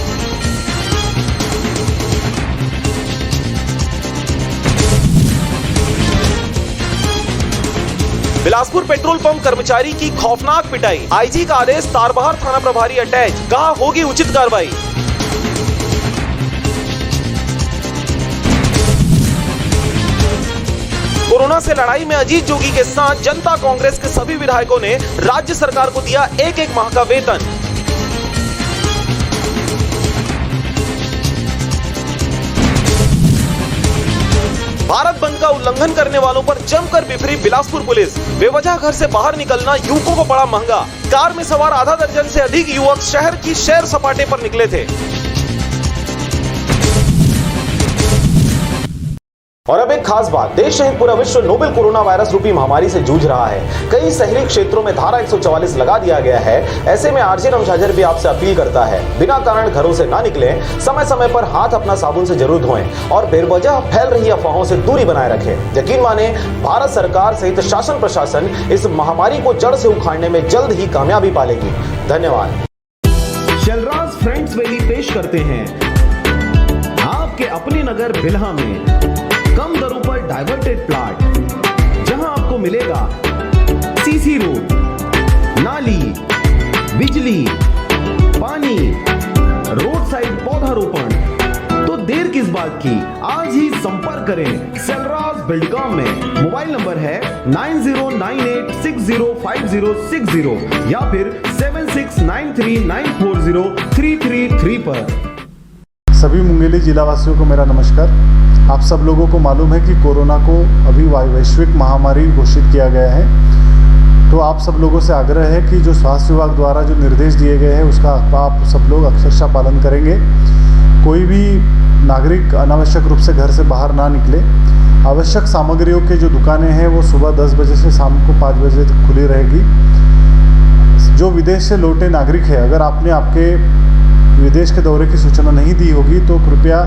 बिलासपुर पेट्रोल पंप कर्मचारी की खौफनाक पिटाई, आईजी का आदेश, तारबहार थाना प्रभारी अटैच, कहा होगी उचित कार्रवाई। कोरोना से लड़ाई में अजीत जोगी के साथ जनता कांग्रेस के सभी विधायकों ने राज्य सरकार को दिया 1-1 माह का वेतन। भारत बंद का उल्लंघन करने वालों पर जमकर बिफरी बिलासपुर पुलिस। बेवजह घर से बाहर निकलना युवकों को पड़ा महंगा। कार में सवार आधा दर्जन से अधिक युवक शहर की सैर सपाटे पर निकले थे। और अब एक खास बात, देश सहित पूरा विश्व नोवेल कोरोना वायरस रूपी महामारी से जूझ रहा है। कई शहरी क्षेत्रों में धारा 144 लगा दिया गया है। ऐसे में आरजे रमझाझर भी आपसे अपील करता है, बिना कारण घरों से ना निकलें, समय समय पर हाथ अपना साबुन से जरूर धोएं और बेवजह फैल रही अफवाहों से दूरी बनाए रखें। यकीन माने, भारत सरकार सहित शासन प्रशासन इस महामारी को जड़ से उखाड़ने में जल्द ही कामयाबी पालेगी। धन्यवाद। शलराज फ्रेंड्स वैली पेश करते हैं आपके अपने नगर बिल्हा में कम दरों पर डाइवर्टेड प्लॉट, जहां आपको मिलेगा सीसी रोड, नाली, बिजली, पानी, रोड साइड पौधारोपण। तो देर किस बात की, आज ही संपर्क करें शलराज बिल्डकॉम में। मोबाइल नंबर है 9098605060 या फिर 7693940333 पर। सभी मुंगेली जिला वासियों को मेरा नमस्कार। आप सब लोगों को मालूम है कि कोरोना को अभी वैश्विक महामारी घोषित किया गया है। तो आप सब लोगों से आग्रह है कि जो स्वास्थ्य विभाग द्वारा जो निर्देश दिए गए हैं उसका आप सब लोग अक्षरशः पालन करेंगे। कोई भी नागरिक अनावश्यक रूप से घर से बाहर ना निकले। आवश्यक सामग्रियों के जो दुकानें हैं वो सुबह 10 बजे से शाम को 5 बजे तक खुली रहेगी। जो विदेश से लौटे नागरिक है, अगर आपने आपके विदेश के दौरे की सूचना नहीं दी होगी तो कृपया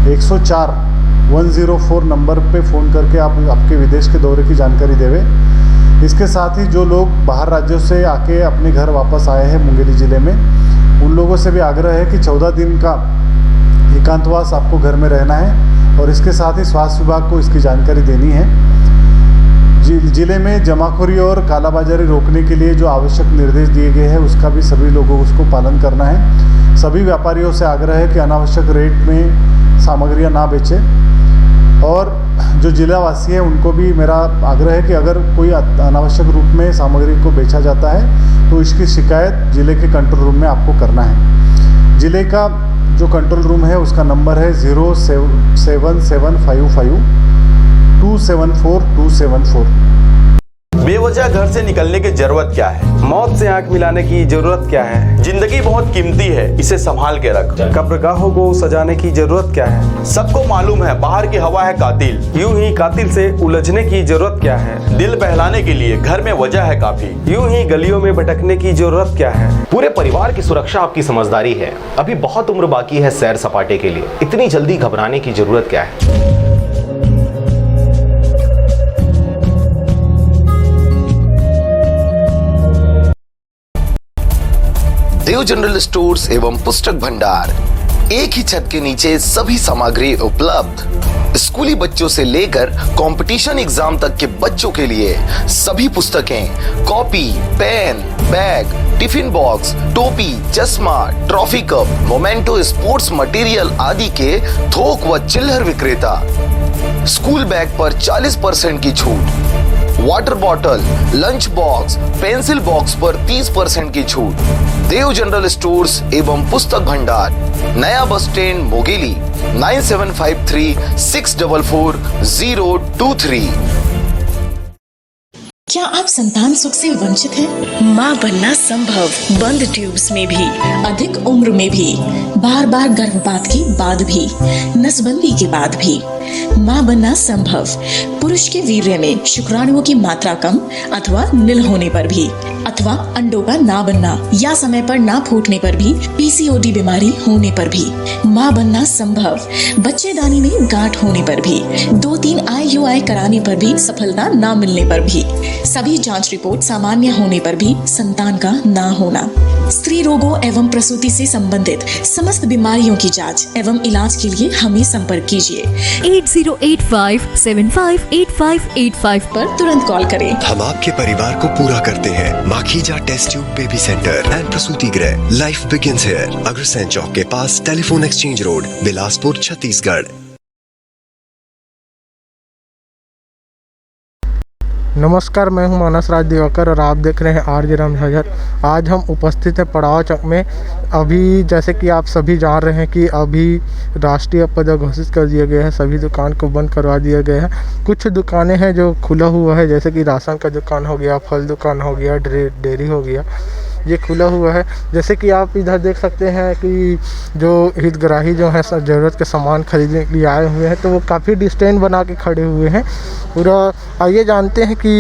104 नंबर पे फ़ोन करके आप आपके विदेश के दौरे की जानकारी देवें। इसके साथ ही जो लोग बाहर राज्यों से आके अपने घर वापस आए हैं मुंगेली ज़िले में, उन लोगों से भी आग्रह है कि 14 दिन का एकांतवास आपको घर में रहना है और इसके साथ ही स्वास्थ्य विभाग को इसकी जानकारी देनी है। जिले में जमाखोरी और कालाबाजारी रोकने के लिए जो आवश्यक निर्देश दिए गए हैं उसका भी सभी लोगों को उसको पालन करना है। सभी व्यापारियों से आग्रह है कि अनावश्यक रेट में सामग्रियां ना बेचें और जो जिलावासी हैं उनको भी मेरा आग्रह है कि अगर कोई अनावश्यक रूप में सामग्री को बेचा जाता है तो इसकी शिकायत जिले के कंट्रोल रूम में आपको करना है। जिले का जो कंट्रोल रूम है उसका नंबर है 07755274274। बेवजह घर से निकलने की जरूरत क्या है? मौत से आंख मिलाने की जरूरत क्या है? जिंदगी बहुत कीमती है, इसे संभाल के रख। कब्रगाहों को सजाने की जरूरत क्या है? सबको मालूम है बाहर की हवा है कातिल। यूं ही कातिल से उलझने की जरूरत क्या है? दिल बहलाने के लिए घर में वजह है काफी। यूं ही गलियों में भटकने की जरूरत क्या है? पूरे परिवार की सुरक्षा आपकी समझदारी है। अभी बहुत उम्र बाकी है सैर सपाटे के लिए, इतनी जल्दी घबराने की जरूरत क्या है? देव जनरल स्टोर्स एवं पुस्तक भंडार, एक ही छत के नीचे सभी सामग्री उपलब्ध। स्कूली बच्चों से लेकर कंपटीशन एग्जाम तक के बच्चों के लिए सभी पुस्तकें, copy, pen, bag, tiffin box, टोपी, चश्मा, trophy cup, memento, sports material आदि के थोक व चिल्लर विक्रेता। स्कूल बैग पर 40% की छूट। Water bottle, lunch box, pencil box पर 30% की छूट। देव जनरल स्टोर्स एवं पुस्तक भंडार, नया बस स्टैंड मोगेली, 9753644023। क्या आप संतान सुख से वंचित हैं? माँ बनना संभव, बंद ट्यूब्स में भी, अधिक उम्र में भी, बार बार गर्भपात के बाद भी, नसबंदी के बाद भी। माँ बनना संभव, पुरुष के वीर्य में शुक्राणुओं की मात्रा कम अथवा नील होने पर भी, अथवा अंडों का ना बनना या समय पर ना फूटने पर भी, पीसीओडी बीमारी होने पर भी। माँ बनना संभव, बच्चेदानी में गांठ होने पर भी, 2-3 IUI कराने पर भी सफलता ना मिलने पर भी, सभी जांच रिपोर्ट सामान्य होने पर भी संतान का ना होना। स्त्री रोगों एवं प्रसूति से संबंधित समस्त बीमारियों की जांच एवं इलाज के लिए हमें संपर्क कीजिए 8085758585 पर तुरंत कॉल करें। हम आपके परिवार को पूरा करते हैं। Makhija test tube baby centre and प्रसूति गृह, life begins here, Agrasen Chowk के पास, telephone exchange road, Bilaspur, Chhattisgarh. नमस्कार, मैं हूं मानस राज दिवाकर और आप देख रहे हैं आरजे राम झाझर। आज हम उपस्थित हैं पड़ाव चौक में। अभी जैसे कि आप सभी जान रहे हैं कि अभी राष्ट्रीय आपदा घोषित कर दिया गया है, सभी दुकान को बंद करवा दिया गया है। कुछ दुकानें हैं जो खुला हुआ है, जैसे कि राशन का दुकान हो गया, फल दुकान हो गया, डेयरी हो गया, ये खुला हुआ है। जैसे कि आप इधर देख सकते हैं कि जो हितग्राही जो है ज़रूरत के सामान खरीदने के लिए आए हुए हैं, तो वो काफ़ी डिस्टेंस बना के खड़े हुए हैं पूरा। आइए जानते हैं कि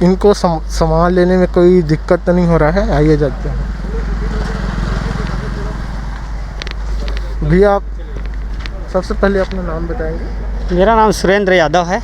इनको सामान लेने में कोई दिक्कत तो नहीं हो रहा है। आइए जानते हैं। भैया, आप सबसे पहले अपना नाम बताएंगे? मेरा नाम सुरेंद्र यादव है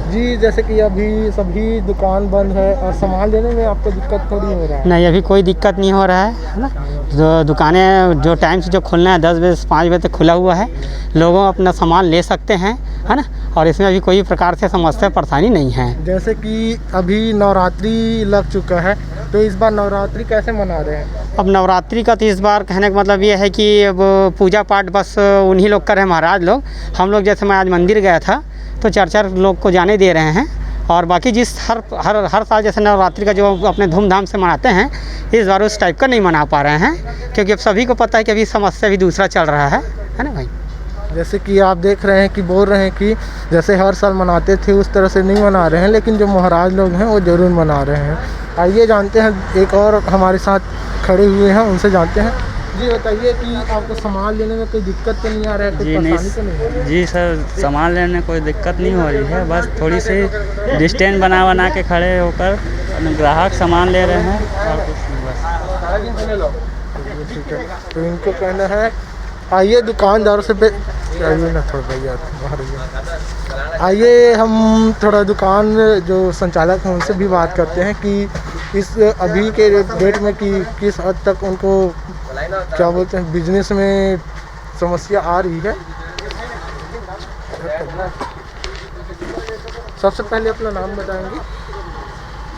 जी। जैसे कि अभी सभी दुकान बंद है और सामान लेने में आपको दिक्कत थोड़ी हो रहा है? नहीं, अभी कोई दिक्कत नहीं हो रहा है ना। जो दुकानें जो टाइम से जो खुलना है 10 बजे से 5 बजे तक खुला हुआ है, लोगों अपना सामान ले सकते हैं, है ना। और इसमें अभी कोई प्रकार से समस्या परेशानी नहीं है। जैसे कि अभी नवरात्रि लग चुका है, तो इस बार नवरात्रि कैसे मना रहे हैं? अब नवरात्रि का तो इस बार कहने का मतलब ये है कि अब पूजा पाठ बस उन्हीं लोग कर रहे हैं, महाराज लोग। हम लोग जैसे मैं आज मंदिर गया था तो 4 लोग को जाने दे रहे हैं। और बाकी जिस हर साल जैसे नवरात्रि का जो अपने धूमधाम से मनाते हैं, इस बार उस टाइप का नहीं मना पा रहे हैं, क्योंकि अब सभी को पता है कि अभी समस्या भी दूसरा चल रहा है ना भाई। जैसे कि आप देख रहे हैं कि बोल रहे हैं कि जैसे हर साल मनाते थे उस तरह से नहीं मना रहे हैं, लेकिन जो महाराज लोग हैं वो ज़रूर मना रहे हैं। आइए जानते हैं, एक और हमारे साथ खड़े हुए हैं, उनसे जानते हैं। जी बताइए कि आपको सामान लेने में कोई दिक्कत तो नहीं आ रहा है? कोई परेशानी तो नहीं है? जी सर, सामान लेने में कोई दिक्कत नहीं हो रही है, बस थोड़ी सी डिस्टेंस बना के खड़े होकर ग्राहक सामान ले रहे हैं और कुछ नहीं, बस। ठीक है, तो इनको कहना है आइए दुकानदारों से आइए ना थोड़ा भैया बाहर आइए, हम थोड़ा दुकान जो संचालक हैं उनसे भी बात करते हैं कि इस अभी के डेट में कि किस हद तक उनको क्या बोलते हैं बिजनेस में समस्या आ रही है। सबसे पहले अपना नाम बताएंगे?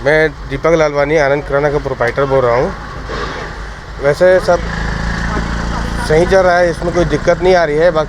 मैं दीपक लालवानी आनंद किराना का प्रोप्राइटर बोल रहा हूँ। वैसे सब सही चल रहा है, इसमें कोई दिक्कत नहीं आ रही है। बाकी